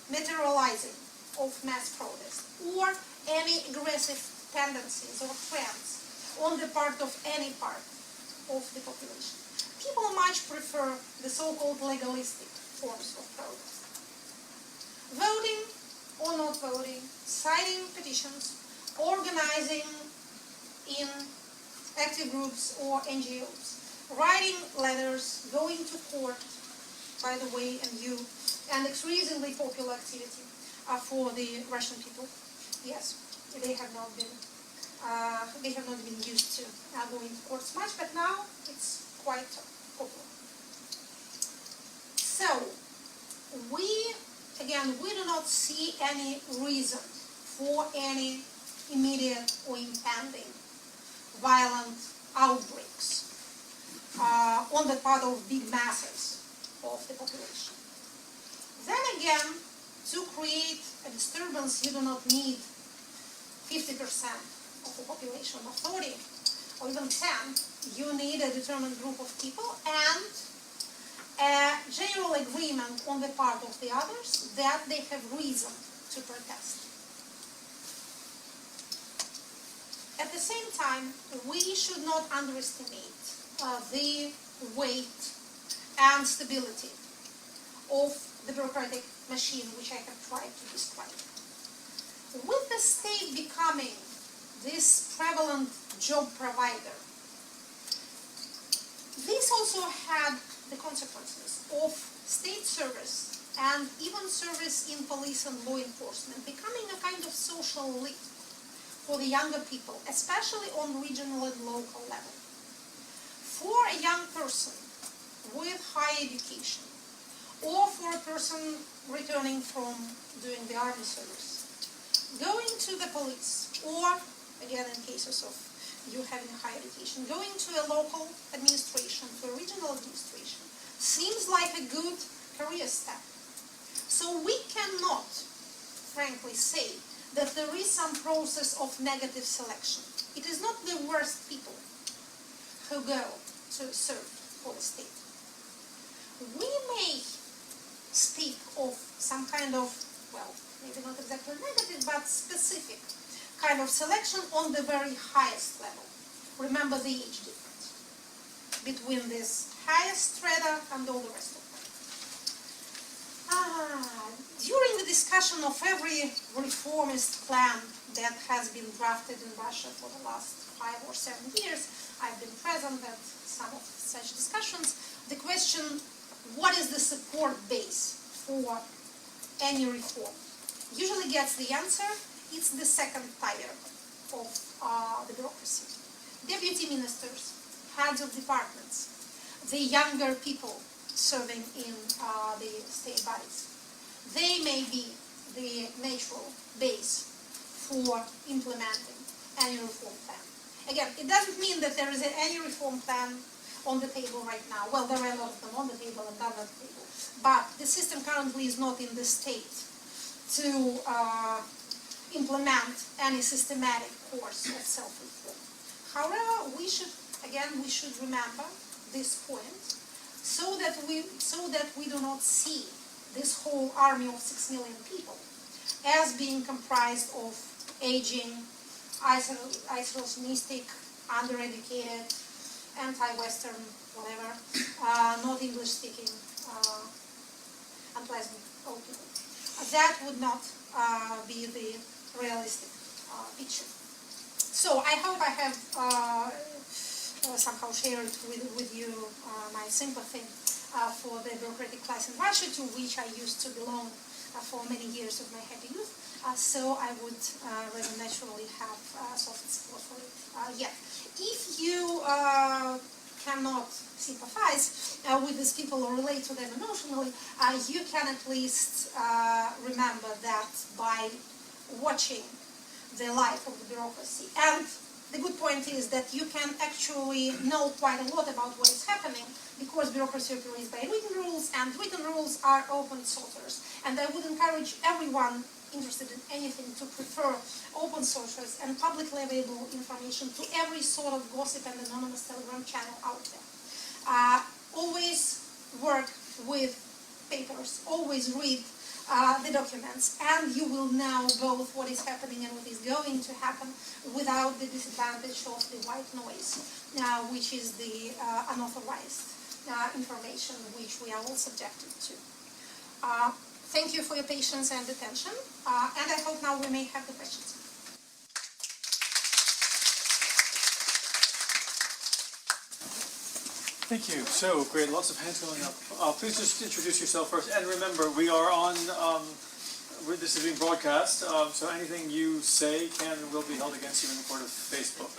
materializing of mass protest or any aggressive tendencies or trends on the part of any part of the population. People much prefer the so-called legalistic forms of protest. Voting or not voting, signing petitions, organizing in active groups or NGOs, writing letters, going to court, by the way, and increasingly popular activity for the Russian people. Yes, they have not been used to going to courts much, but now it's quite popular. So we do not see any reason for any immediate or impending violent outbreaks on the part of big masses of the population. Then again, to create a disturbance, you do not need 50% of the population of voting or even 10, you need a determined group of people and a general agreement on the part of the others that they have reason to protest. At the same time, we should not underestimate the weight and stability of the bureaucratic machine which I have tried to describe. With the state becoming this prevalent job provider, this also had the consequences of state service and even service in police and law enforcement becoming a kind of social lift for the younger people, especially on regional and local level. For a young person with high education, or for a person returning from doing the army service, going to the police, or, again in cases of you having a high education, going to a local administration, to a regional administration, seems like a good career step. So we cannot, frankly, say that there is some process of negative selection. It is not the worst people who go to serve for the state. We may speak of some kind of, well, maybe not exactly negative, but specific kind of selection on the very highest level. Remember the age difference between this highest strata and all the rest of them. During the discussion of every reformist plan that has been drafted in Russia for the last 5 or 7 years, I've been present at some of such discussions. The question, what is the support base for any reform, usually gets the answer, it's the second tier of the bureaucracy. Deputy ministers, heads of departments, the younger people serving in the state bodies. They may be the natural base for implementing any reform plan. Again, it doesn't mean that there is any reform plan on the table right now. Well, there are a lot of them on the table and not on the table. But the system currently is not in the state to implement any systematic course of self-reform. However, we should remember this point so that we do not see this whole army of 6 million people as being comprised of aging, isolationistic, undereducated, anti-Western, whatever, not English-speaking, unpleasant old people. That would not be the realistic picture. So I hope I have somehow shared with you my sympathy for the bureaucratic class in Russia, to which I used to belong for many years of my happy youth. So I would rather naturally have soft support for it. Yet, if you cannot sympathize with these people or relate to them emotionally, you can at least remember that by watching the life of the bureaucracy. And the good point is that you can actually know quite a lot about what is happening, because bureaucracy operates by written rules, and written rules are open sources. And I would encourage everyone interested in anything to prefer open sources and publicly available information to every sort of gossip and anonymous Telegram channel out there. Always work with papers, always read the documents, and you will know both what is happening and what is going to happen without the disadvantage of the white noise, which is the unauthorized information which we are all subjected to. Thank you for your patience and attention, and I hope now we may have the questions. Thank you. So great, lots of hands going up. Please just introduce yourself first, and remember, we are on. This is being broadcast, so anything you say can and will be held against you in the court of Facebook.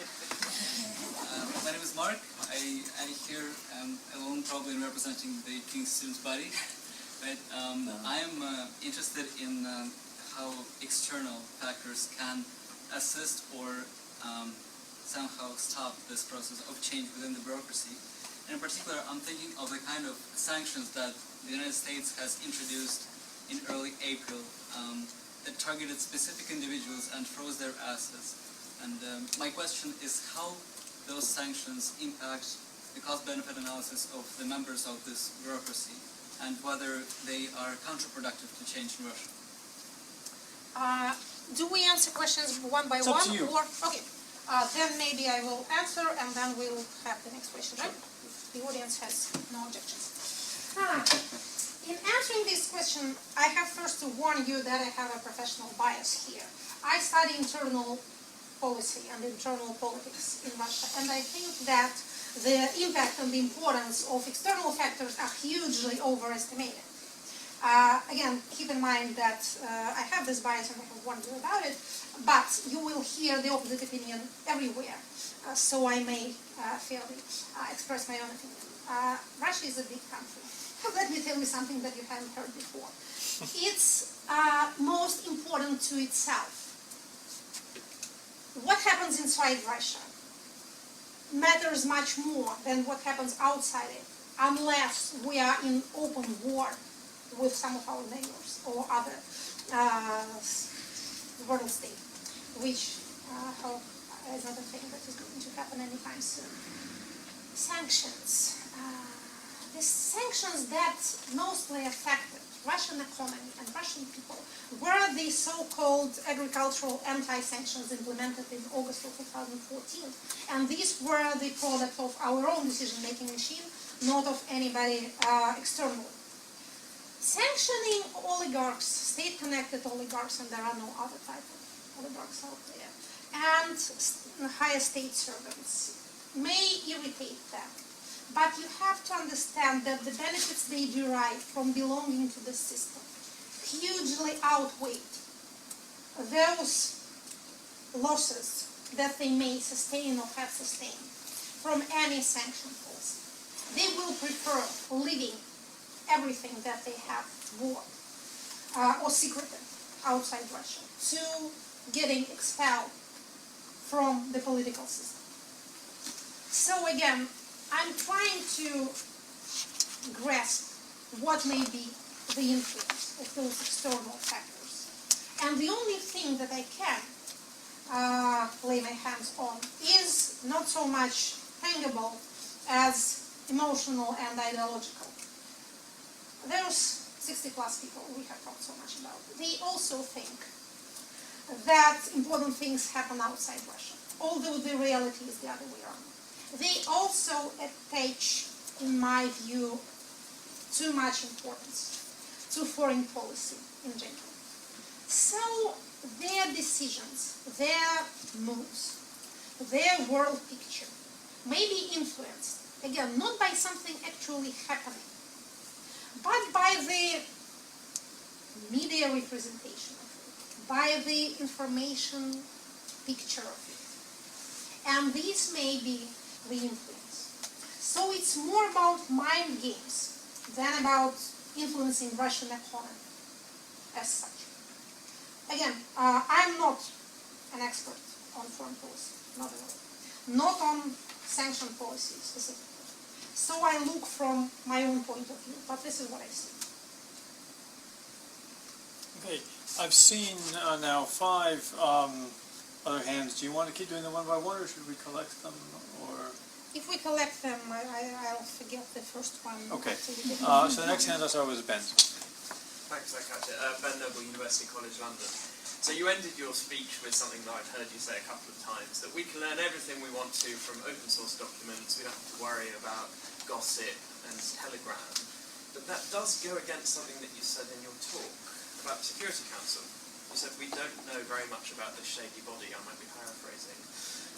My name is Mark. I'm here alone, probably representing the King's Students' Body, but I'm interested in how external factors can assist or somehow stop this process of change within the bureaucracy. And in particular, I'm thinking of the kind of sanctions that the United States has introduced in early April that targeted specific individuals and froze their assets. And my question is, how those sanctions impact the cost-benefit analysis of the members of this bureaucracy, and whether they are counterproductive to change in Russia? Do we answer questions one by It's one? up to you. Or, okay. Then maybe I will answer, and then we'll have the next question, right? The audience has no objections. In answering this question, I have first to warn you that I have a professional bias here. I study internal policy and internal politics in Russia, and I think that the impact and the importance of external factors are hugely overestimated. Again, keep in mind that I have this bias and I have warned you about it, but you will hear the opposite opinion everywhere, so I may fairly express my own opinion. Russia is a big country. Let me tell you something that you haven't heard before. It's most important to itself. What happens inside Russia matters much more than what happens outside it, unless we are in open war with some of our neighbors or other world state, which is not a thing that is going to happen anytime soon. Sanctions. The sanctions that mostly affected Russian economy and Russian people were the so-called agricultural anti-sanctions implemented in August of 2014. And these were the product of our own decision-making machine, not of anybody external. Sanctioning oligarchs, state-connected oligarchs, and there are no other type of oligarchs out there, and higher state servants may irritate them. But you have to understand that the benefits they derive from belonging to the system hugely outweigh those losses that they may sustain or have sustained from any sanction policy. They will prefer leaving everything that they have bought or secreted outside Russia to getting expelled from the political system. So again, I'm trying to grasp what may be the influence of those external factors. And the only thing that I can lay my hands on is not so much tangible as emotional and ideological. Those 60-plus people we have talked so much about, they also think that important things happen outside Russia, although the reality is the other way around. They also attach, in my view, too much importance to foreign policy in general. So their decisions, their moves, their world picture may be influenced, again, not by something actually happening, but by the media representation of it, by the information picture of it. And these may be the influence. So it's more about mind games than about influencing Russian economy as such. Again, I'm not an expert on foreign policy, not at all. Not on sanction policy specifically. So I look from my own point of view, but this is what I see. Okay, I've seen now 5 other hands. Do you want to keep doing them one by one, or should we collect them? Or If we collect them, I'll forget the first one. okay. So the next hand I'll start with is Ben. Thanks, Ekaterina. Ben Noble, University College London. So you ended your speech with something that I've heard you say a couple of times, that we can learn everything we want to from open source documents. We don't have to worry about gossip and Telegram. But that does go against something that you said in your talk about the Security Council. You said we don't know very much about this shady body. I might be paraphrasing.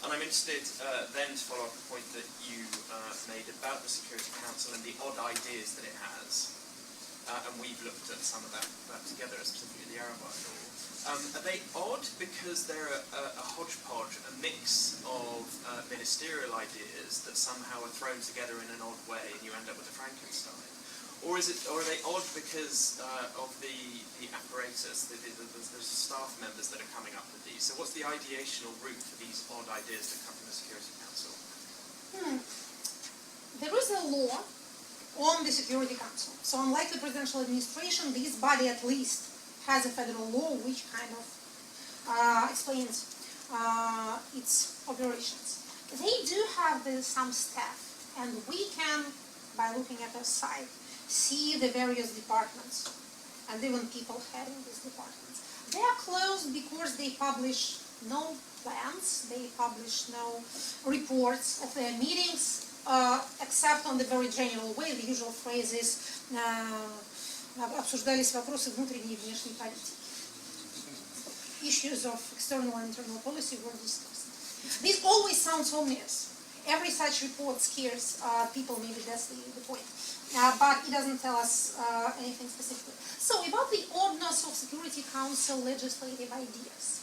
And I'm interested then to follow up a point that you made about the Security Council and the odd ideas that it has. And we've looked at some of that together, specifically the Arab Law. Are they odd because they're a hodgepodge, a mix of ministerial ideas that somehow are thrown together in an odd way and you end up with a Frankenstein? Or are they odd because of the apparatus, the staff members that are coming up with these? So what's the ideational route for these odd ideas that come from the Security Council? There is a law on the Security Council. So unlike the presidential administration, this body at least has a federal law which kind of explains its operations. They do have some staff, and we can, by looking at their site, see the various departments and even people heading these departments. They are closed because they publish no plans, they publish no reports of their meetings, except on the very general way. The usual phrase is обсуждались вопросы внутренней и внешней политики. Issues of external and internal policy were discussed. This always sounds ominous. Every such report scares people, maybe that's the point. But it doesn't tell us anything specifically. So, about the oddness of Security Council legislative ideas.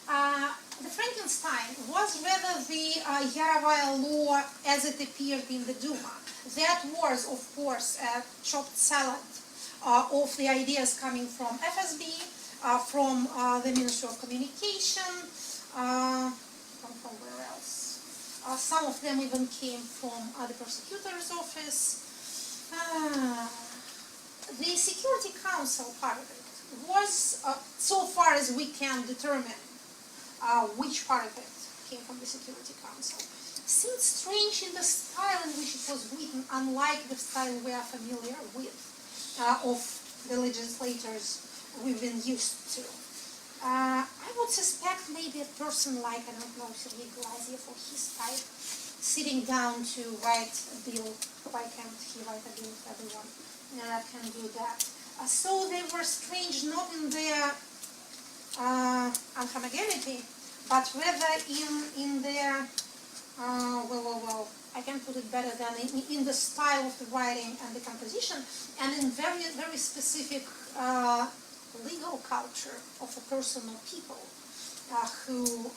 The Frankenstein was rather the Yarovaya law as it appeared in the Duma. That was, of course, a chopped salad of the ideas coming from FSB, from the Ministry of Communication, from where else? Some of them even came from the prosecutor's office. The Security Council part of it was, so far as we can determine which part of it came from the Security Council, seemed strange in the style in which it was written, unlike the style we are familiar with of the legislators we've been used to. I would suspect maybe a person like, I don't know, Sergei Glaziev or his type, sitting down to write a bill. Why can't he write a bill if everyone can do that? So they were strange not in their unhomogeneity, but rather in their, I can put it better than in the style of the writing and the composition, and in very, very specific legal culture of a person or people who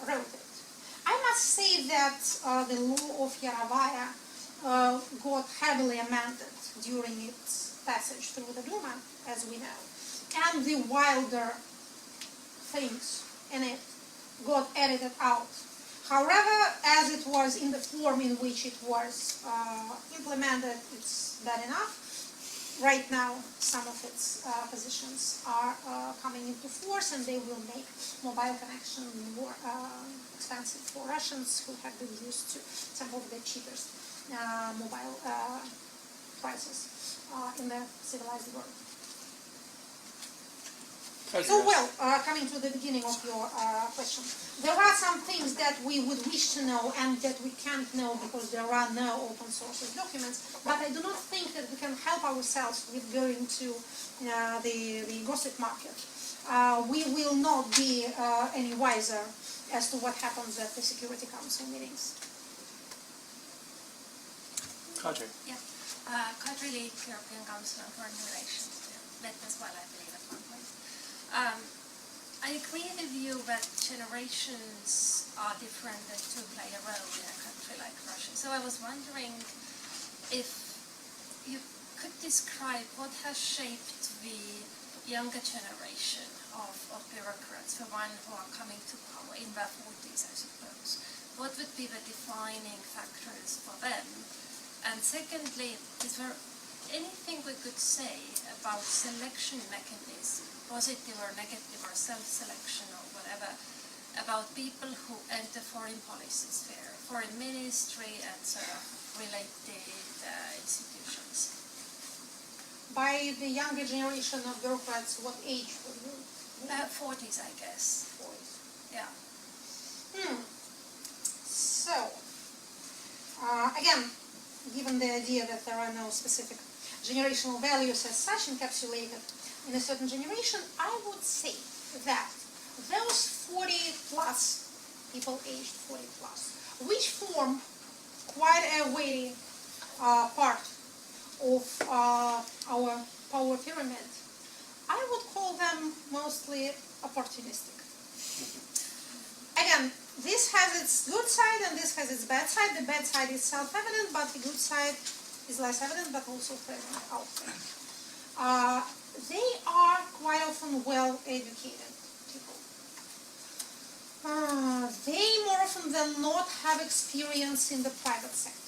wrote it. I must say that the law of Yarovaya got heavily amended during its passage through the Duma, as we know, and the wilder things in it got edited out. However, as it was in the form in which it was implemented, it's bad enough. Right now, some of its positions are coming into force, and they will make mobile connection more expensive for Russians who have been used to some of the cheapest mobile prices in the civilized world. So, coming to the beginning of your question, there are some things that we would wish to know and that we can't know because there are no open source documents, but I do not think that we can help ourselves with going to the gossip market. We will not be any wiser as to what happens at the Security Council meetings. Katri. Yeah. Katri lead European Council on Foreign Relations. Met as well, I believe, at one point. I agree with you that generations are different and to play a role in a country like Russia. So I was wondering if you could describe what has shaped the younger generation of bureaucrats, the one who are coming to power in their 40s, I suppose. What would be the defining factors for them? And secondly, is there anything we could say about selection mechanisms, positive or negative or self-selection or whatever, about people who enter foreign policy sphere, foreign ministry and sort of related institutions? By the younger generation of bureaucrats, what age would you? 40s, I guess. 40s. Yeah. So, again, given the idea that there are no specific generational values as such encapsulated in a certain generation, I would say that those 40 plus, people aged 40 plus, which form quite a weighty part of our power pyramid, I would call them mostly opportunistic. Again, this has its good side and this has its bad side. The bad side is self-evident, but the good side is less evident, but also present out there. They are quite often well-educated people. They more often than not have experience in the private sector.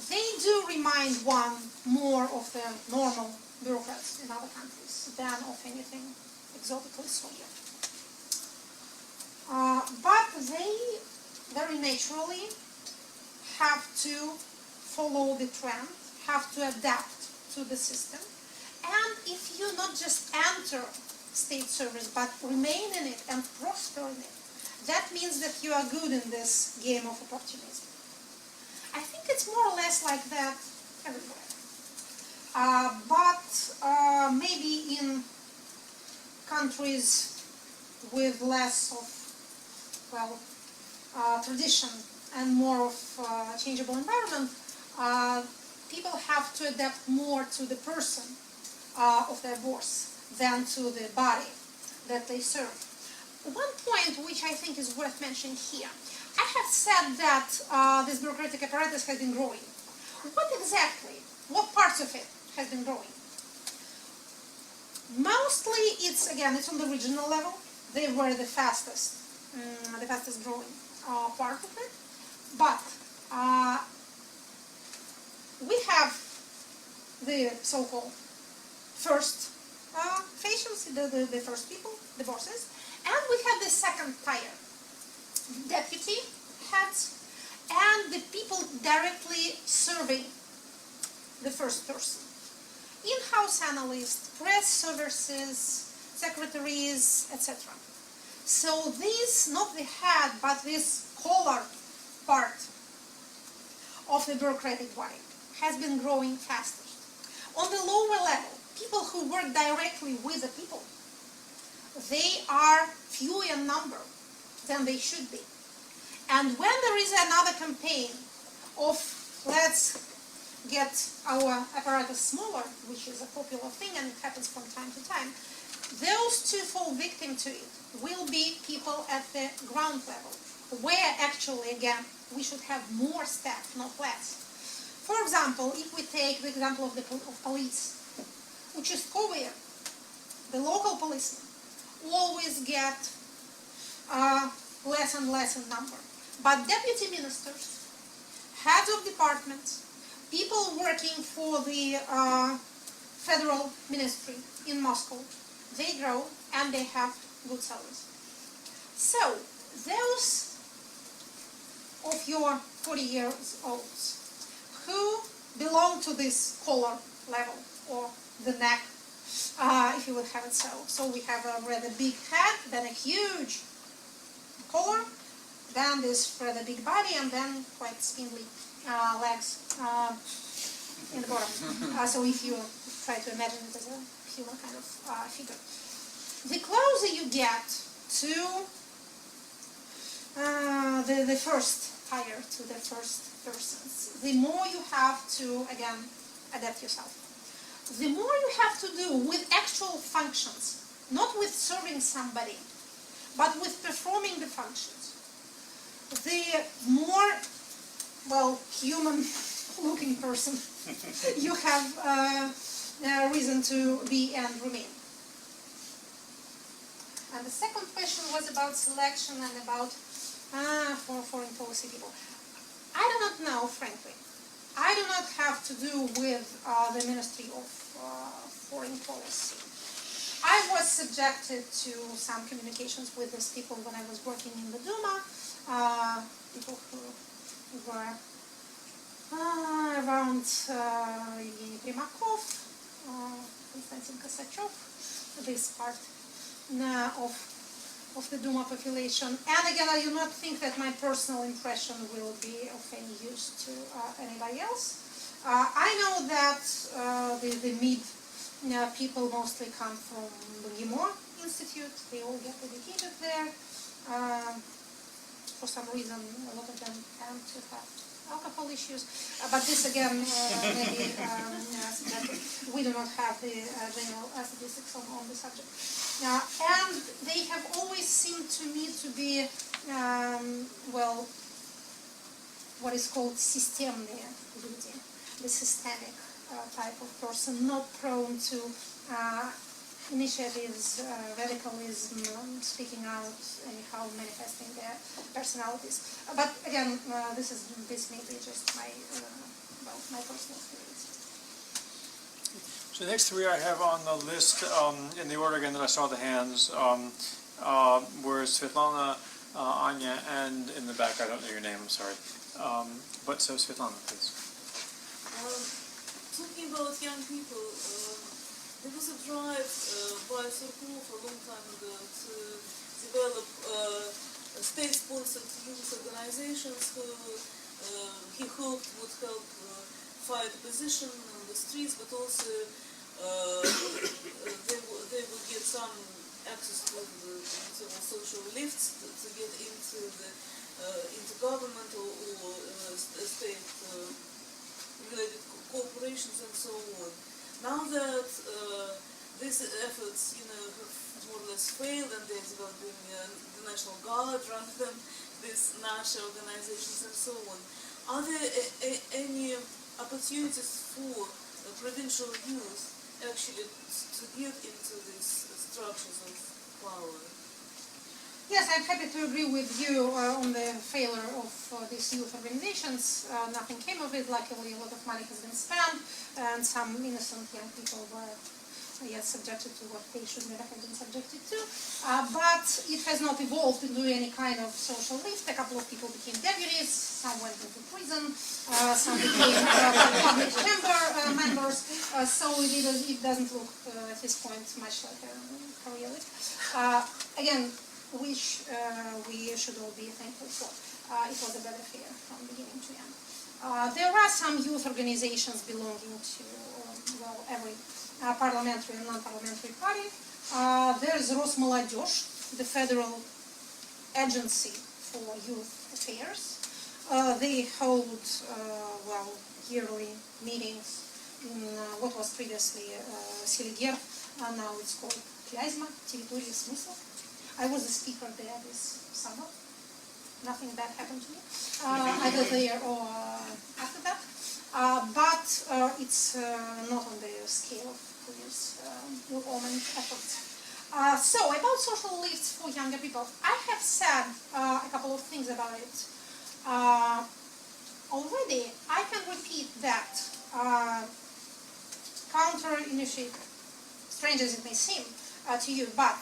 They do remind one more of the normal bureaucrats in other countries than of anything exotically Soviet. But they very naturally have to follow the trend, have to adapt to the system. And if you not just enter state service but remain in it and prosper in it, that means that you are good in this game of opportunism. I think it's more or less like that everywhere. But maybe in countries with less of, well, tradition and more of changeable environment, people have to adapt more to the person of their boss than to the body that they serve. One point which I think is worth mentioning here. I have said that this bureaucratic apparatus has been growing. What exactly, what parts of it has been growing? Mostly it's on the regional level. They were the fastest growing part of it. But we have the so-called first facials, the first people, the bosses, and we have the second tier, deputy heads, and the people directly serving the first person. In-house analysts, press services, secretaries, etc. So this, not the head, but this collar part of the bureaucratic body has been growing fastest. On the lower level, people who work directly with the people, they are few in number than they should be. And when there is another campaign of let's get our apparatus smaller, which is a popular thing and it happens from time to time, those two fall victim to it will be people at the ground level, where actually, again, we should have more staff, not less. For example, if we take the example of police, which is Korea, the local policemen always get less and less in number. But deputy ministers, heads of departments, people working for the federal ministry in Moscow, they grow and they have good salaries. So, those of your 40 years olds who belong to this collar level or the neck, if you would have it so. So we have a rather big head, then a huge collar, then this rather big body, and then quite spindly legs in the bottom. So if you try to imagine it as a human kind of figure. The closer you get to the first tier, to the first persons, the more you have to, again, adapt yourself. The more you have to do with actual functions, not with serving somebody, but with performing the functions, the more, well, human-looking person you have reason to be and remain. And the second question was about selection and about for foreign policy people. I do not know, frankly. I do not have to do with the Ministry of Foreign Policy. I was subjected to some communications with these people when I was working in the Duma, people who were around Evgeny Primakov, Konstantin Kosachev, this part of the Duma population. And again, I do not think that my personal impression will be of any use to anybody else. I know that the mid people mostly come from the Gimor Institute. They all get educated there. For some reason, a lot of them tend to have alcohol issues. But this again, maybe we do not have the general statistics on the subject. And they have always seemed to me to be, well, what is called systemные люди, the systemic type of person, not prone to initiatives, radicalism, speaking out, anyhow manifesting their personalities. But again, this may be just my my personal experience. So the next three I have on the list, in the order again that I saw the hands, were Svetlana Anya, and in the back, I don't know your name, I'm sorry. But so Svetlana, please. Talking about young people, there was a drive by Surkov a long time ago to develop state-sponsored youth organizations who he hoped would help fight opposition on the streets, but also they would get some access to the social lifts to get into government or state related corporations and so on. Now that these efforts, have more or less failed, and they're developing the National Guard rather than these national organizations and so on, are there any opportunities for provincial youth actually to get into these structures of power? Yes, I'm happy to agree with you on the failure of these youth organizations. Nothing came of it. Luckily, a lot of money has been spent, and some innocent young people were subjected to what they should never have been subjected to. But it has not evolved into any kind of social lift. A couple of people became deputies, some went into prison, some became public chamber members. So it doesn't look at this point much like a career lift. Again, which we should all be thankful for. It was a bad affair from beginning to end. There are some youth organizations belonging to every parliamentary and non-parliamentary party. There's Rosmolodezh, the federal agency for youth affairs. They hold yearly meetings in what was previously Селигер, now it's called Клязьма, территория смыслов. I was a speaker there this summer. Nothing bad happened to me, either there or after that. But it's not on the scale of previous women efforts. So about social lifts for younger people, I have said a couple of things about it already. I can repeat that counter-initiative, strange as it may seem to you, but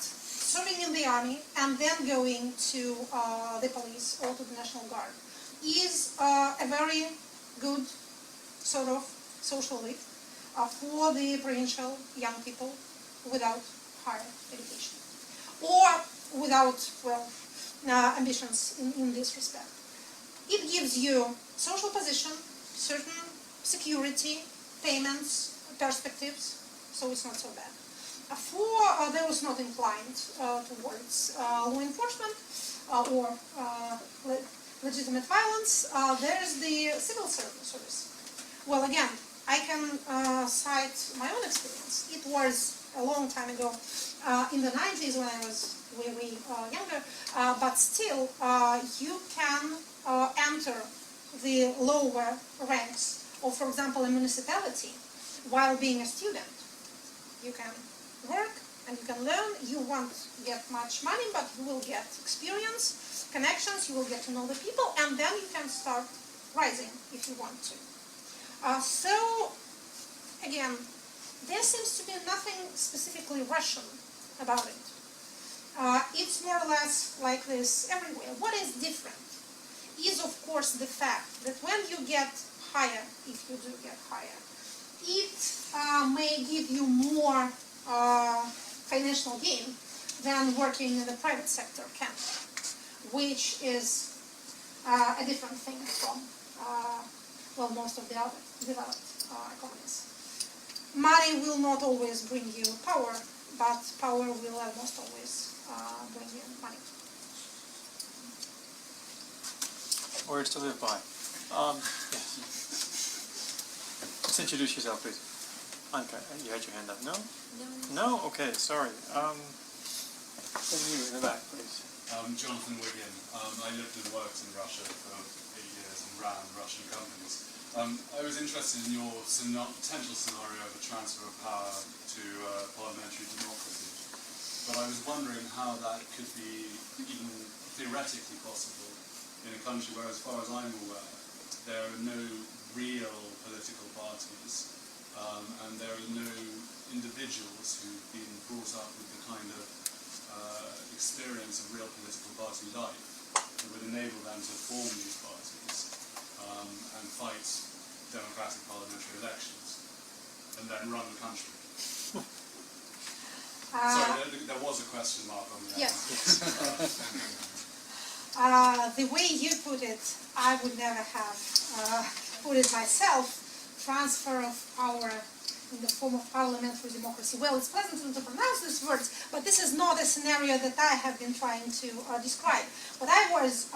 serving in the army and then going to the police or to the National Guard is a very good sort of social lift for the provincial young people without higher education or without, ambitions in this respect. It gives you social position, certain security, payments, perspectives, so it's not so bad. For those not inclined towards law enforcement or legitimate violence, there's the civil service. Well, again, I can cite my own experience. It was a long time ago, in the 90s when I was way younger, but still you can enter the lower ranks of, for example, a municipality while being a student. You can work and you can learn. You won't get much money, but you will get experience, connections, you will get to know the people, and then you can start rising if you want to. So, again, there seems to be nothing specifically Russian about it. It's more or less like this everywhere. What is different is, of course, the fact that when you get higher, if you do get higher, it may give you more financial gain than working in the private sector can, which is a different thing from most of the other developed economies. Money will not always bring you power, but power will almost always bring you money. Words to live by. Yes. Let's introduce yourself, please. Anka, you had your hand up. No? No? Okay, sorry. Then you in the back, please. Jonathan Wiggin. I lived and worked in Russia for 8 years and ran Russian companies. I was interested in your potential scenario of a transfer of power to parliamentary democracy, but I was wondering how that could be even theoretically possible in a country where, as far as I'm aware, there are no real political parties, and there are no individuals who've been brought up with the kind of experience of real political party life that would enable them to form these parties and fight democratic parliamentary elections and then run the country? Sorry, there was a question mark on the end. Yes. The way you put it, I would never have put it myself. Transfer of power in the form of parliamentary democracy. Well, it's pleasant to pronounce these words, but this is not a scenario that I have been trying to describe. What I was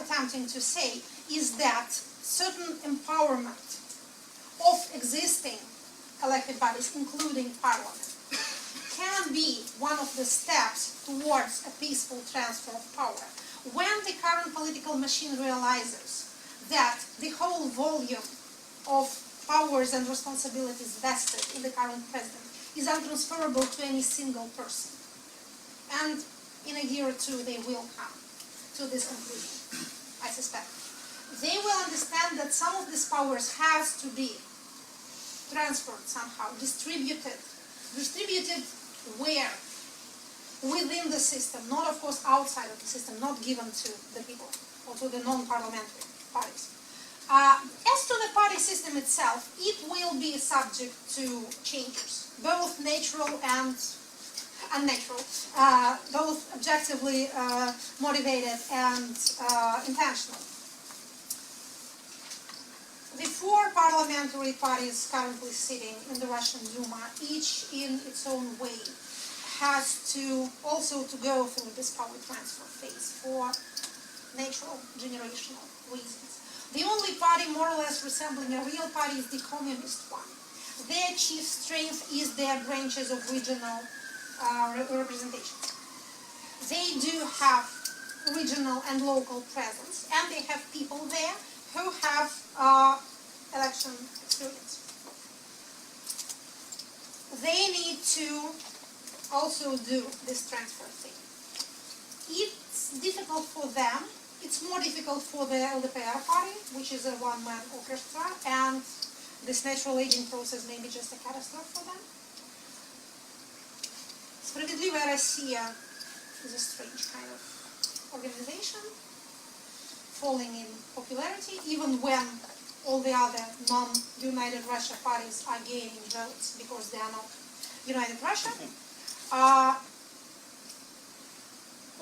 attempting to say is that certain empowerment of existing elected bodies, including parliament, can be one of the steps towards a peaceful transfer of power. When the current political machine realizes that the whole volume of powers and responsibilities vested in the current president is untransferable to any single person, and in a year or two they will come to this conclusion, I suspect. They will understand that some of these powers has to be transferred somehow, distributed where? Within the system, not of course outside of the system, not given to the people or to the non-parliamentary parties. As to the party system itself, it will be subject to changes, both natural and unnatural, both objectively motivated and intentional. The four parliamentary parties currently sitting in the Russian Duma, each in its own way, has to also to go through this power transfer phase for natural, generational reasons. The only party more or less resembling a real party is the communist one. Their chief strength is their branches of regional representation. They do have regional and local presence, and they have people there who have election experience. They need to also do this transfer thing. It's difficult for them. It's more difficult for the LDPR party, which is a one-man orchestra, and this natural aging process may be just a catastrophe for them. Справедливая Россия is a strange kind of organization, falling in popularity, even when all the other non-United Russia parties are gaining votes because they are not United Russia.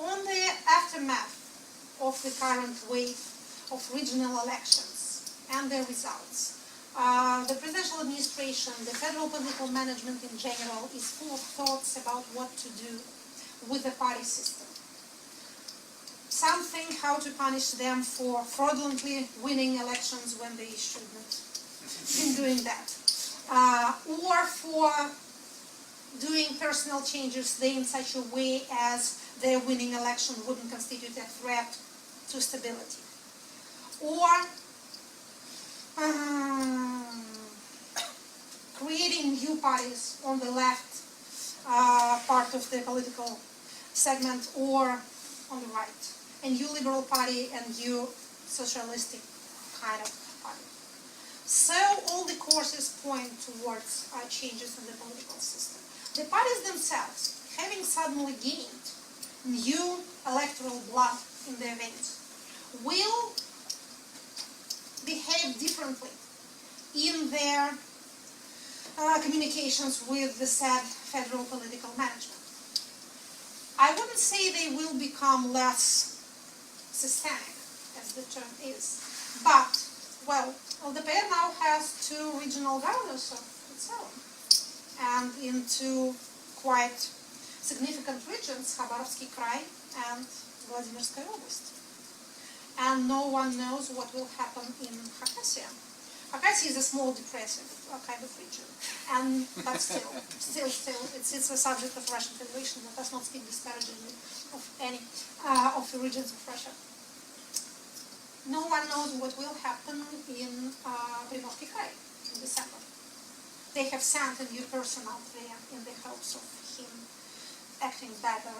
On the aftermath of the current wave of regional elections and their results, the presidential administration, the federal political management in general, is full of thoughts about what to do with the party system. Some think how to punish them for fraudulently winning elections when they shouldn't have been doing that, or for doing personal changes in such a way as their winning election wouldn't constitute a threat to stability, or creating new parties on the left part of the political segment or on the right, a new liberal party and new socialistic kind of party. So all the courses point towards changes in the political system. The parties themselves, having suddenly gained new electoral blood in their veins, will behave differently in their communications with the said federal political management. I wouldn't say they will become less systemic, as the term is, but, well, LDPR now has two regional governors of its own, and in two quite significant regions, Khabarovsky Krai and Vladimirsky Oblast. And no one knows what will happen in Khakassia. Khakassia is a small depressive kind of region, but still, it's a subject of Russian Federation that does not speak disparagingly of any of the regions of Russia. No one knows what will happen in Primorsky Krai in December. They have sent a new person out there in the hopes of him acting better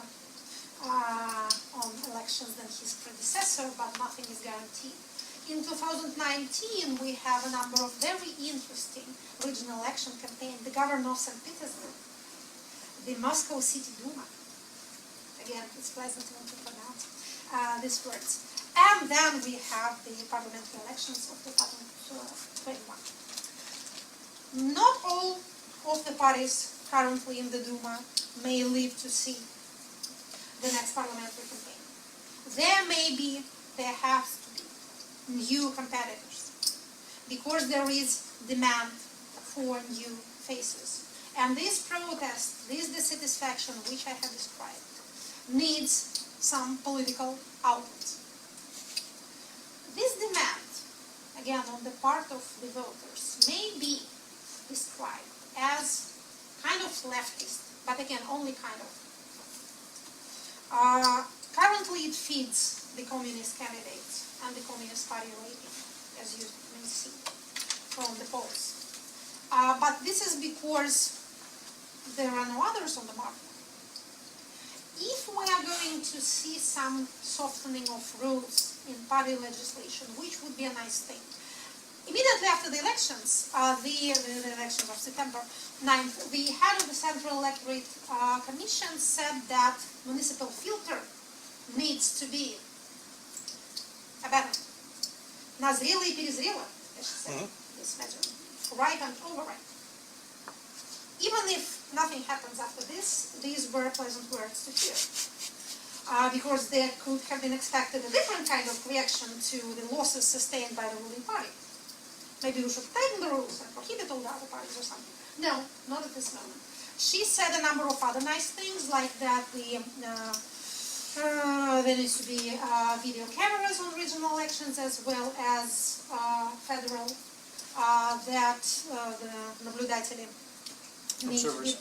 on elections than his predecessor, but nothing is guaranteed. In 2019, we have a number of very interesting regional election campaigns. The governor of St. Petersburg, the Moscow City Duma, again, it's pleasant to pronounce these words, And then we have the parliamentary elections of 2021. Not all of the parties currently in the Duma may live to see the next parliamentary campaign. There has to be new competitors, because there is demand for new faces. And this protest, this dissatisfaction which I have described, needs some political outlet. This demand, again, on the part of the voters, may be described as kind of leftist, but again, only kind of. Currently it feeds the communist candidates and the Communist Party rating, as you may see from the polls. But this is because there are no others on the market. If we are going to see some softening of rules in party legislation, which would be a nice thing, immediately after the elections, the elections of September 9th, the head of the Central Electorate Commission said that municipal filter needs to be abandoned. Назрело и перезрело, as she said, this measure, right and overripe. Even if nothing happens after this, these were pleasant words to hear. Because there could have been expected a different kind of reaction to the losses sustained by the ruling party. Maybe we should tighten the rules and prohibit all the other parties or something. No, not at this moment. She said a number of other nice things, like that there needs to be video cameras on regional elections as well as federal, that the naблюдатели need to be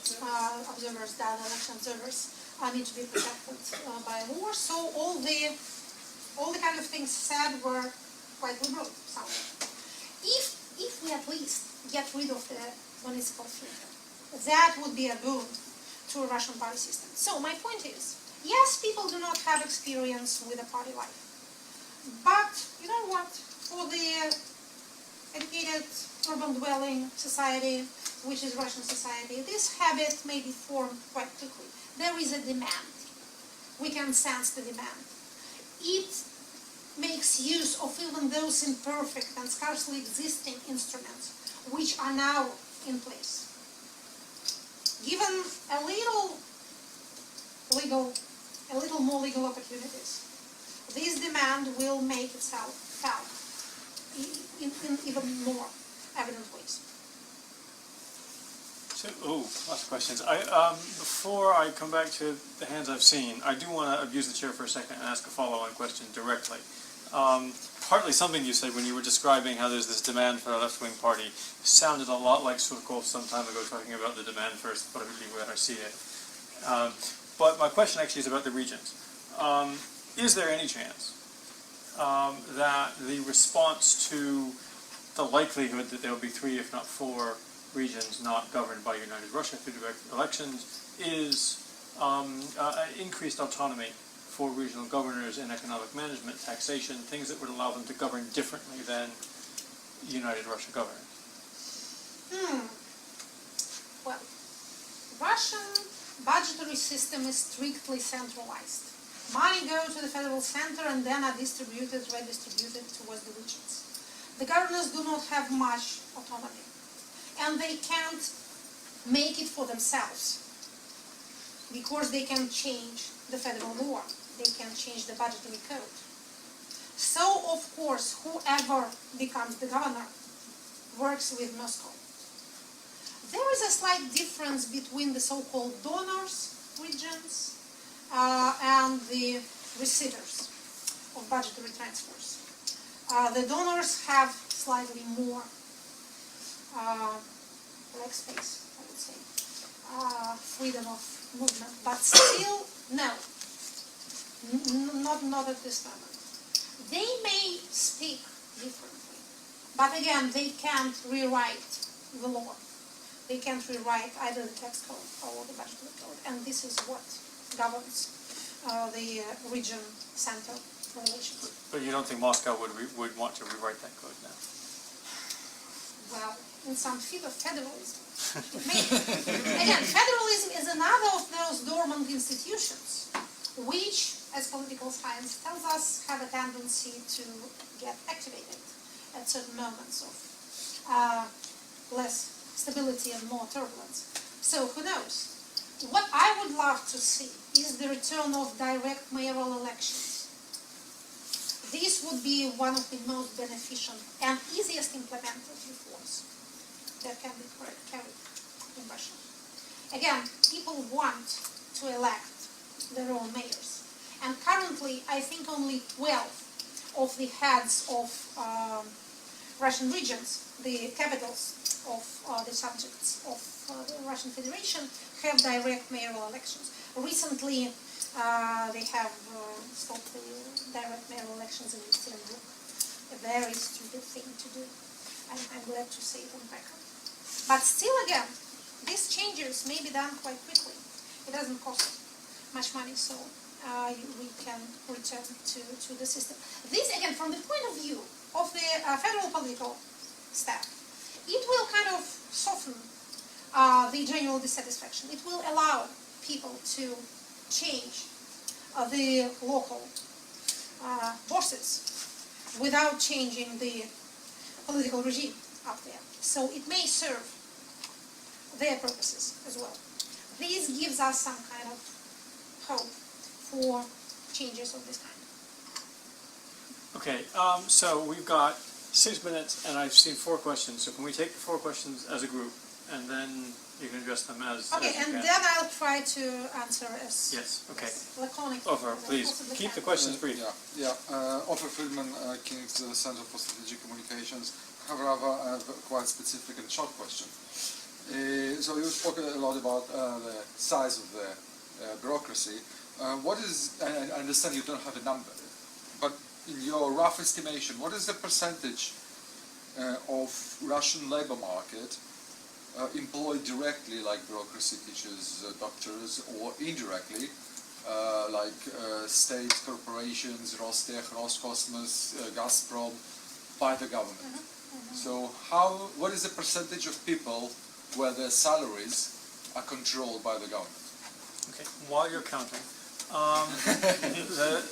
observers, the election observers need to be protected by law. So all the kind of things said were quite liberal sounding. If we at least get rid of the municipal filter, that would be a boon to a Russian party system. So my point is, yes, people do not have experience with a party life. But you know what? For the educated, urban-dwelling society, which is Russian society, this habit may be formed quite quickly. There is a demand. We can sense the demand. It makes use of even those imperfect and scarcely existing instruments which are now in place. Given a little more legal opportunities, this demand will make itself felt in even more evident ways. So, lots of questions. Before I come back to the hands I've seen, I do want to abuse the chair for a second and ask a follow-on question directly. Partly something you said when you were describing how there's this demand for a left-wing party sounded a lot like Surkov some time ago talking about the demand for Bureaucracy. But my question actually is about the regions. Is there any chance that the response to the likelihood that there will be 3, if not 4, regions not governed by United Russia through direct elections is increased autonomy for regional governors in economic management, taxation, things that would allow them to govern differently than United Russia governors? Well, Russian budgetary system is strictly centralized. Money goes to the federal center and then are redistributed towards the regions. The governors do not have much autonomy, and they can't make it for themselves because they can change the federal law. They can change the budgetary code. So, of course, whoever becomes the governor works with Moscow. There is a slight difference between the so-called donors regions and the receivers of budgetary transfers. The donors have slightly more leg space, I would say, freedom of movement, but still, no, not at this moment. They may speak differently, but again, they can't rewrite the law. They can't rewrite either the tax code or the budgetary code, and this is what governs the region-center relations. But you don't think Moscow would want to rewrite that code now? Well, in some field of federalism, it may. Again, federalism is another of those dormant institutions which as political science tells us, have a tendency to get activated at certain moments of less stability and more turbulence. So who knows? What I would love to see is the return of direct mayoral elections. This would be one of the most beneficial and easiest implemented reforms that can be carried in Russia. Again, people want to elect their own mayors. And currently, I think only 12 of the heads of Russian regions, the capitals of the subjects of the Russian Federation, have direct mayoral elections. Recently, they have stopped the direct mayoral elections in Eastern Europe. A very stupid thing to do. And I'm glad to say it on record. But still, again, these changes may be done quite quickly. It doesn't cost much money, so we can return to the system. This, again, from the point of view of the federal political staff, it will kind of soften the general dissatisfaction. It will allow people to change the local bosses without changing the political regime up there. So it may serve their purposes as well. This gives us some kind of hope for changes of this kind. Okay, so we've got 6 minutes, and I've seen 4 questions. So can we take the 4 questions as a group, and then you can address them as Okay, you and can. then I'll try to answer as Yes, okay. laconic Over, as I please. possibly Keep the can. questions brief. Ofer Friedman, King's Center for Strategic Communications. However, I have a quite specific and short question. So you spoke a lot about the size of the bureaucracy. What is, I understand you don't have a number, but in your rough estimation, what is the percentage of Russian labor market employed directly, like bureaucracy, teachers, doctors, or indirectly, like state corporations, Rostech, Roscosmos, Gazprom, by the government? So what is the percentage of people where their salaries are controlled by the government? Okay, while you're counting, the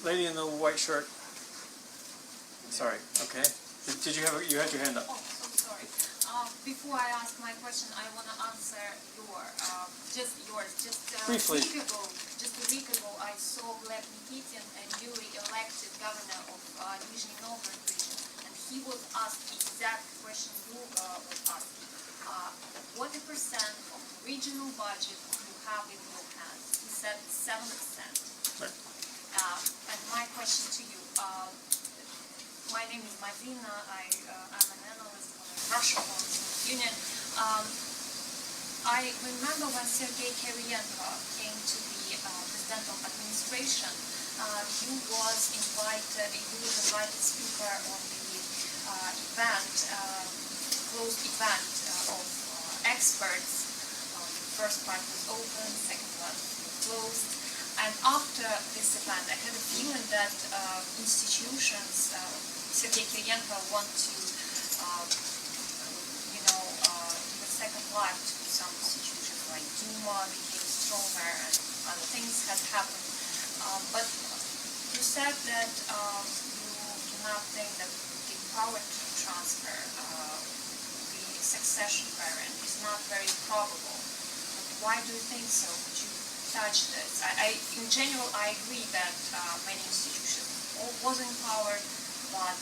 lady in the white shirt. Sorry. Okay. Did you have you had your hand up? Oh, so sorry. Before I ask my question, I want to answer just yours. Briefly. Just a week ago, I saw Gleb Nikitin, a newly elected governor of Nizhny Novgorod region, and he was asked the exact question you was asking. What the percent of regional budget you have in your hands? He said 7%. Right. And my question to you, my name is Marina, I'm an analyst on the Russian Policy Union. I remember when Sergei Kiriyenko came to the presidential administration, you was invited speaker on the closed event of experts. The first part was open, second one was closed. And after this event, I had a feeling that institutions, Sergei Kiriyenko want to, give a second life to some institutions like Duma became stronger and other things had happened. But you said that you do not think that the power transfer, the succession variant, is not very probable. But why do you think so? Could you touch this? In general, I agree that many institutions was empowered, but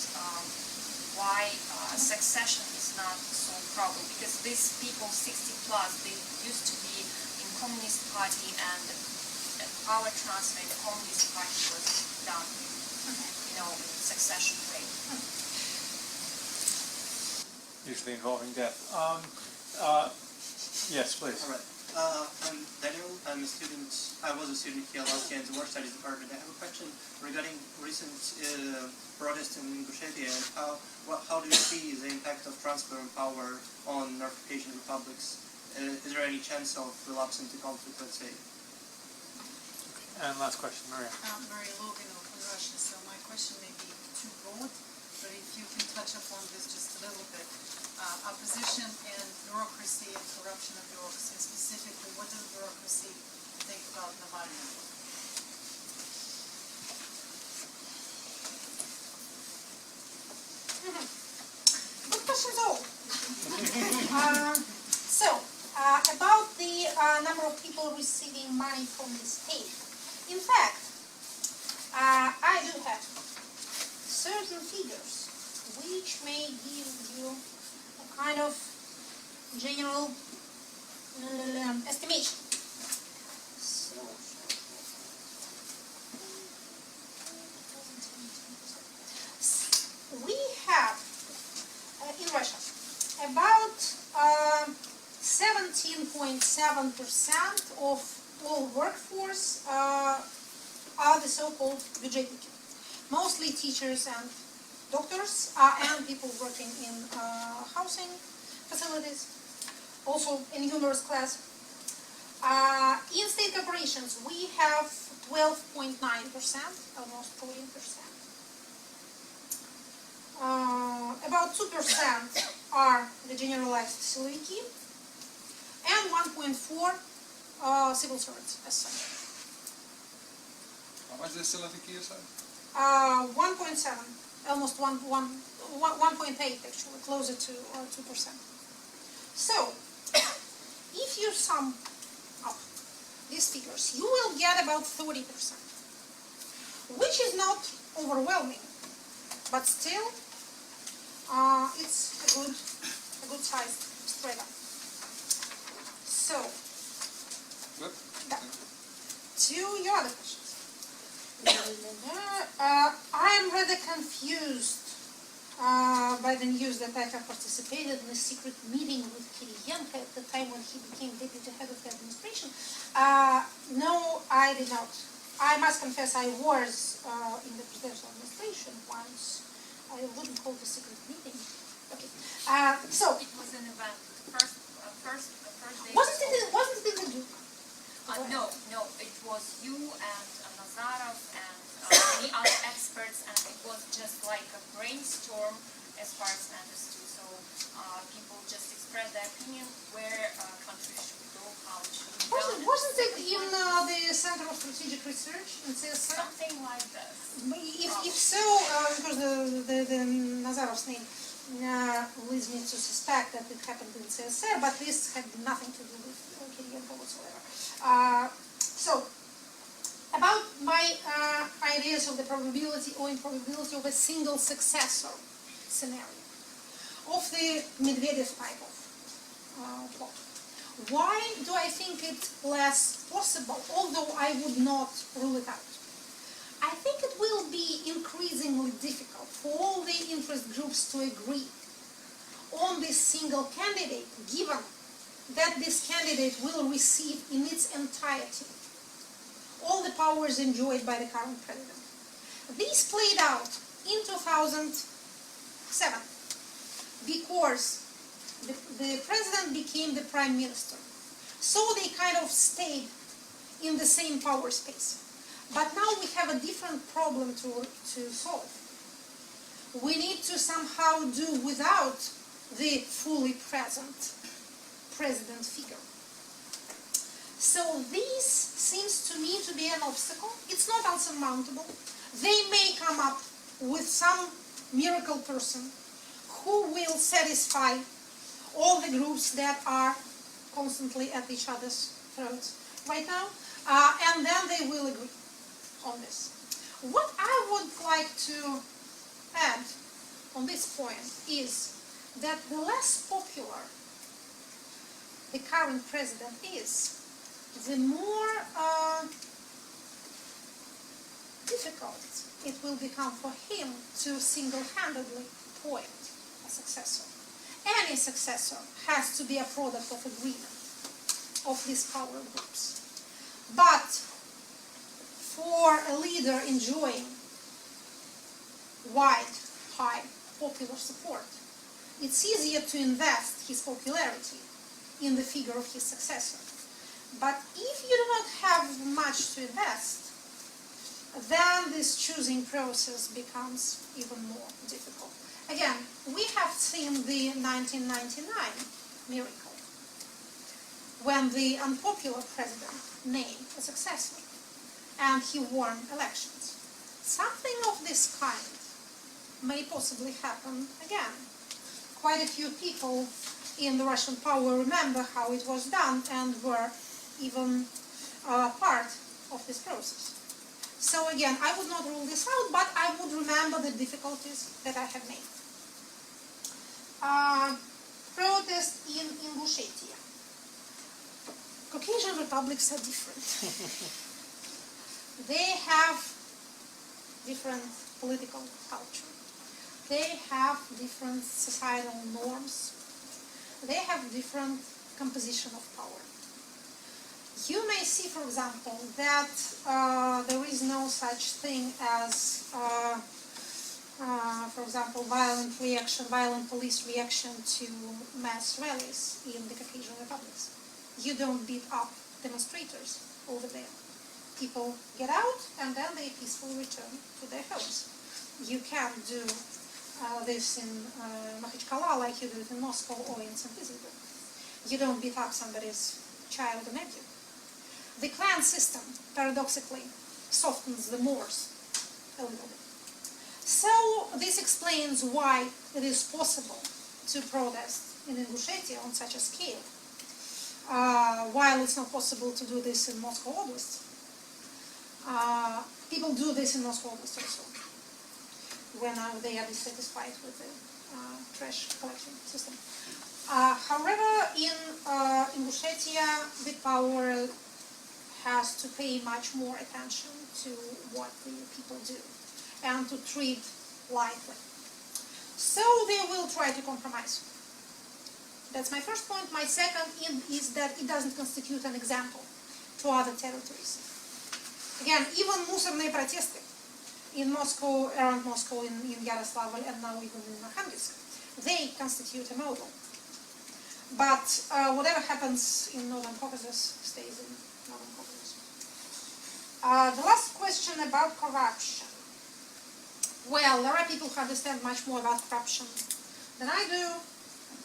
why succession is not so probable? Because these people, 60 plus, they used to be in Communist Party, and power transfer in the Communist Party was done, in succession way. Usually involving death. Yes, please. All right. I'm Daniel. I was a student here last year in the War Studies Department. I have a question regarding recent protests in Ingushetia and how do you see the impact of transfer of power on North Caucasian republics? Is there any chance of relapse into conflict, let's say? Okay. And last question, Maria. Maria Loganov from Russia. So my question may be too broad, but if you can touch upon this just a little bit. Opposition and bureaucracy and corruption of bureaucracy. Specifically, what does bureaucracy think about Navalny? people receiving money from the state. In fact, I do have certain figures which may give you a kind of general estimation. So, we have in Russia about 17.7% of all workforce are the so-called бюджетники. Mostly teachers and doctors and people working in housing facilities, also in numerous class. In state corporations, we have 12.9%, almost 14%. About 2% are the generalized силовики, and 1.4% civil servants as such. How much is силовики, you said? 1.7, almost 1.8 actually, closer to 2%. So, if you sum up these figures, you will get about 30%, which is not overwhelming, but still, it's a good sized strata. So, to your other questions. I'm rather confused by the news that I have participated in a secret meeting with Kiriyenko at the time when he became deputy head of the administration. No, I did not. I must confess I was in the presidential administration once. I wouldn't call it a secret meeting. Okay. So It was an event. First day. wasn't it in the Duke? No, it was you and Nazarov and many other experts, and it was just like a brainstorm as far as I understood. So people just expressed their opinion where countries should go, how it should be done. Wasn't it in the Center of Strategic Research in CSR? Something like this. If so, because the Nazarov's name leads me to suspect that it happened in CSR, but this had nothing to do with Kiriyenko whatsoever. So, about my ideas of the probability or improbability of a single successor scenario of the Medvedev type of plot. Why do I think it less possible, although I would not rule it out? I think it will be increasingly difficult for all the interest groups to agree on this single candidate, given that this candidate will receive in its entirety all the powers enjoyed by the current president. This played out in 2007 because the president became the prime minister. So they kind of stayed in the same power space. But now we have a different problem to solve. We need to somehow do without the fully present president figure. So this seems to me to be an obstacle. It's not unsurmountable. They may come up with some miracle person who will satisfy all the groups that are constantly at each other's throats right now, and then they will agree on this. What I would like to add on this point is that the less popular the current president is, the more difficult it will become for him to single-handedly appoint a successor. Any successor has to be a product of agreement of these power groups. But for a leader enjoying wide, high popular support, it's easier to invest his popularity in the figure of his successor. But if you do not have much to invest, then this choosing process becomes even more difficult. Again, we have seen the 1999 miracle, when the unpopular president named a successor, and he won elections. Something of this kind may possibly happen again. Quite a few people in the Russian power remember how it was done and were even part of this process. So again, I would not rule this out, but I would remember the difficulties that I have made. Protest in Ingushetia. Caucasian republics are different. They have different political culture. They have different societal norms. They have different composition of power. You may see, for example, that there is no such thing as, for example, violent police reaction to mass rallies in the Caucasian republics. You don't beat up demonstrators over there. People get out and then they peacefully return to their homes. You can't do this in Makhachkala like you do it in Moscow or in St. Petersburg. You don't beat up somebody's child or nephew. The clan system, paradoxically, softens the mores a little bit. So this explains why it is possible to protest in Ingushetia on such a scale, while it's not possible to do this in Moscow Oblast. People do this in Moscow Oblast also, when they are dissatisfied with the trash collection system. However, in Ingushetia, the power has to pay much more attention to what the people do and to treat lightly. So they will try to compromise. That's my first point. My second is that it doesn't constitute an example to other territories. Again, even мусорные протесты in Moscow, around Moscow, in Yaroslavl, and now even in Arkhangelsk, they constitute a model. But whatever happens in Northern Caucasus stays in Northern Caucasus. The last question about corruption. Well, there are people who understand much more about corruption than I do.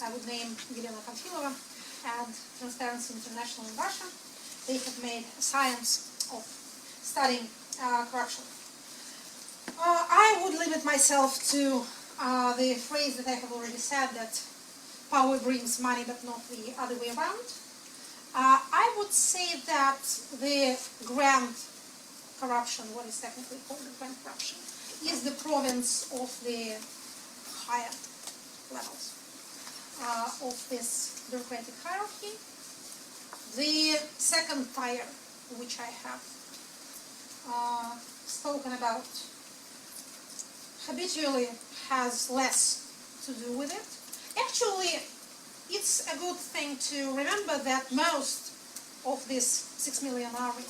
I would name Elena Pamfilova and Transparency International in Russia. They have made a science of studying corruption. I would limit myself to the phrase that I have already said, that power brings money but not the other way around. I would say that the grand corruption, what is technically called the grand corruption, is the province of the higher levels of this bureaucratic hierarchy. The second tier, which I have spoken about, habitually has less to do with it. Actually, it's a good thing to remember that most of this 6 million army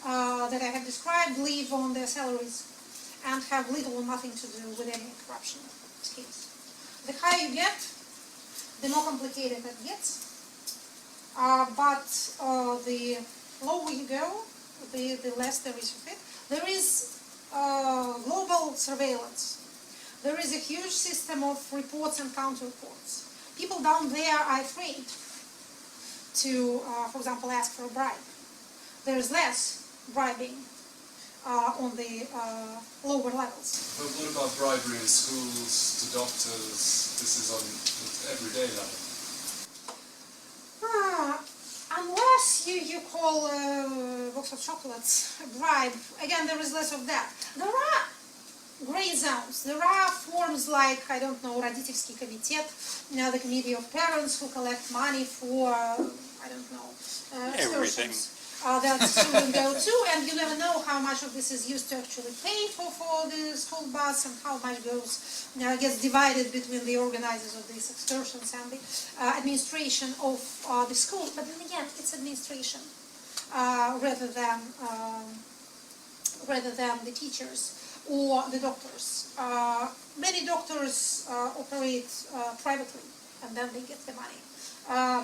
that I have described live on their salaries and have little or nothing to do with any corruption schemes. The higher you get, the more complicated it gets. But the lower you go, the less there is of it. There is global surveillance. There is a huge system of reports and counter-reports. People down there are afraid to, for example, ask for a bribe. There's less bribing on the lower levels. But what about bribery in schools, to doctors? This is on everyday level. Unless you call a box of chocolates a bribe, again, there is less of that. There are gray zones. There are forms like, I don't know, Родительский комитет, the committee of parents who collect money for, I don't know, Everything. That children go to, and you never know how much of this is used to actually pay for the school bus and how much gets divided between the organizers of these excursions and the administration of the school. But then again, it's administration rather than the teachers or the doctors. Many doctors operate privately, and then they get the money.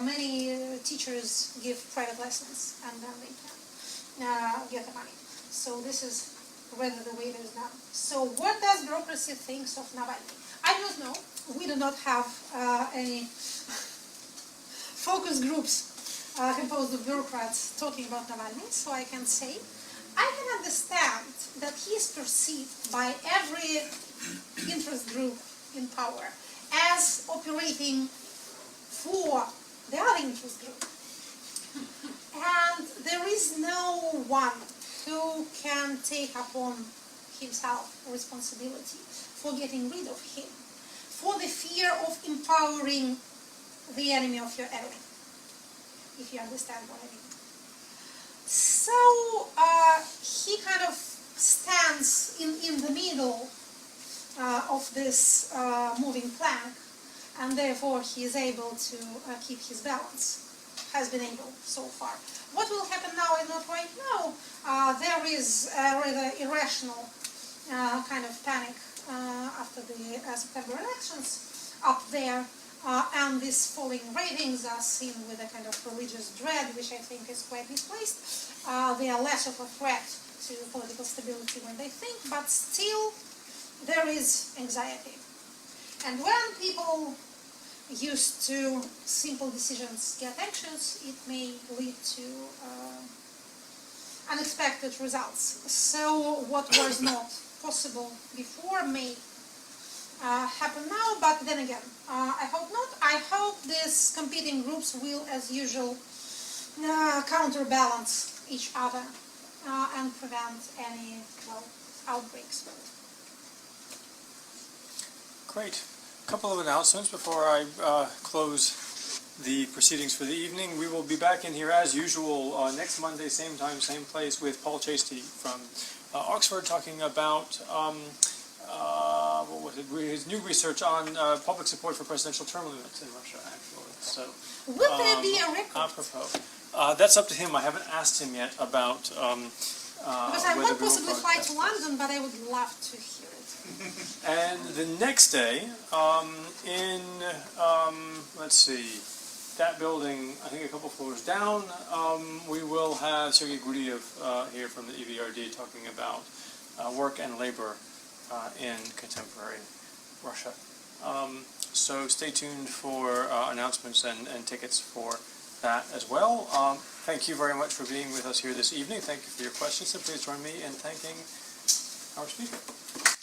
Many teachers give private lessons, and then they can get the money. So this is rather the way it is done. So what does bureaucracy think of Navalny? I don't know. We do not have any focus groups composed of bureaucrats talking about Navalny, so I can say I can understand that he is perceived by every interest group in power as operating for the other interest group. And there is no one who can take upon himself responsibility for getting rid of him, for the fear of empowering the enemy of your enemy, if you understand what I mean. So he kind of stands in the middle of this moving plank, and therefore he is able to keep his balance, has been able so far. What will happen now I not quite know. There is a rather irrational kind of panic after the September elections up there, and these falling ratings are seen with a kind of religious dread, which I think is quite misplaced. They are less of a threat to political stability when they think, but still there is anxiety. And when people used to simple decisions get anxious, it may lead to unexpected results. So what was not possible before may happen now, but then again, I hope not. I hope these competing groups will, as usual, counterbalance each other and prevent any, well, outbreaks. Great. A couple of announcements before I close the proceedings for the evening. We will be back in here as usual next Monday, same time, same place, with Paul Chasty from Oxford, talking about what was it? His new research on public support for presidential term limits in Russia, actually. So, will there be a record? Apropos. That's up to him. I haven't asked him yet about because I won't possibly fly to London, but I would love to hear it. And the next day, let's see, that building, I think a couple floors down, we will have Sergei Guriev here from the EBRD talking about work and labor in contemporary Russia. So stay tuned for announcements and tickets for that as well. Thank you very much for being with us here this evening. Thank you for your questions, and please join me in thanking our speaker.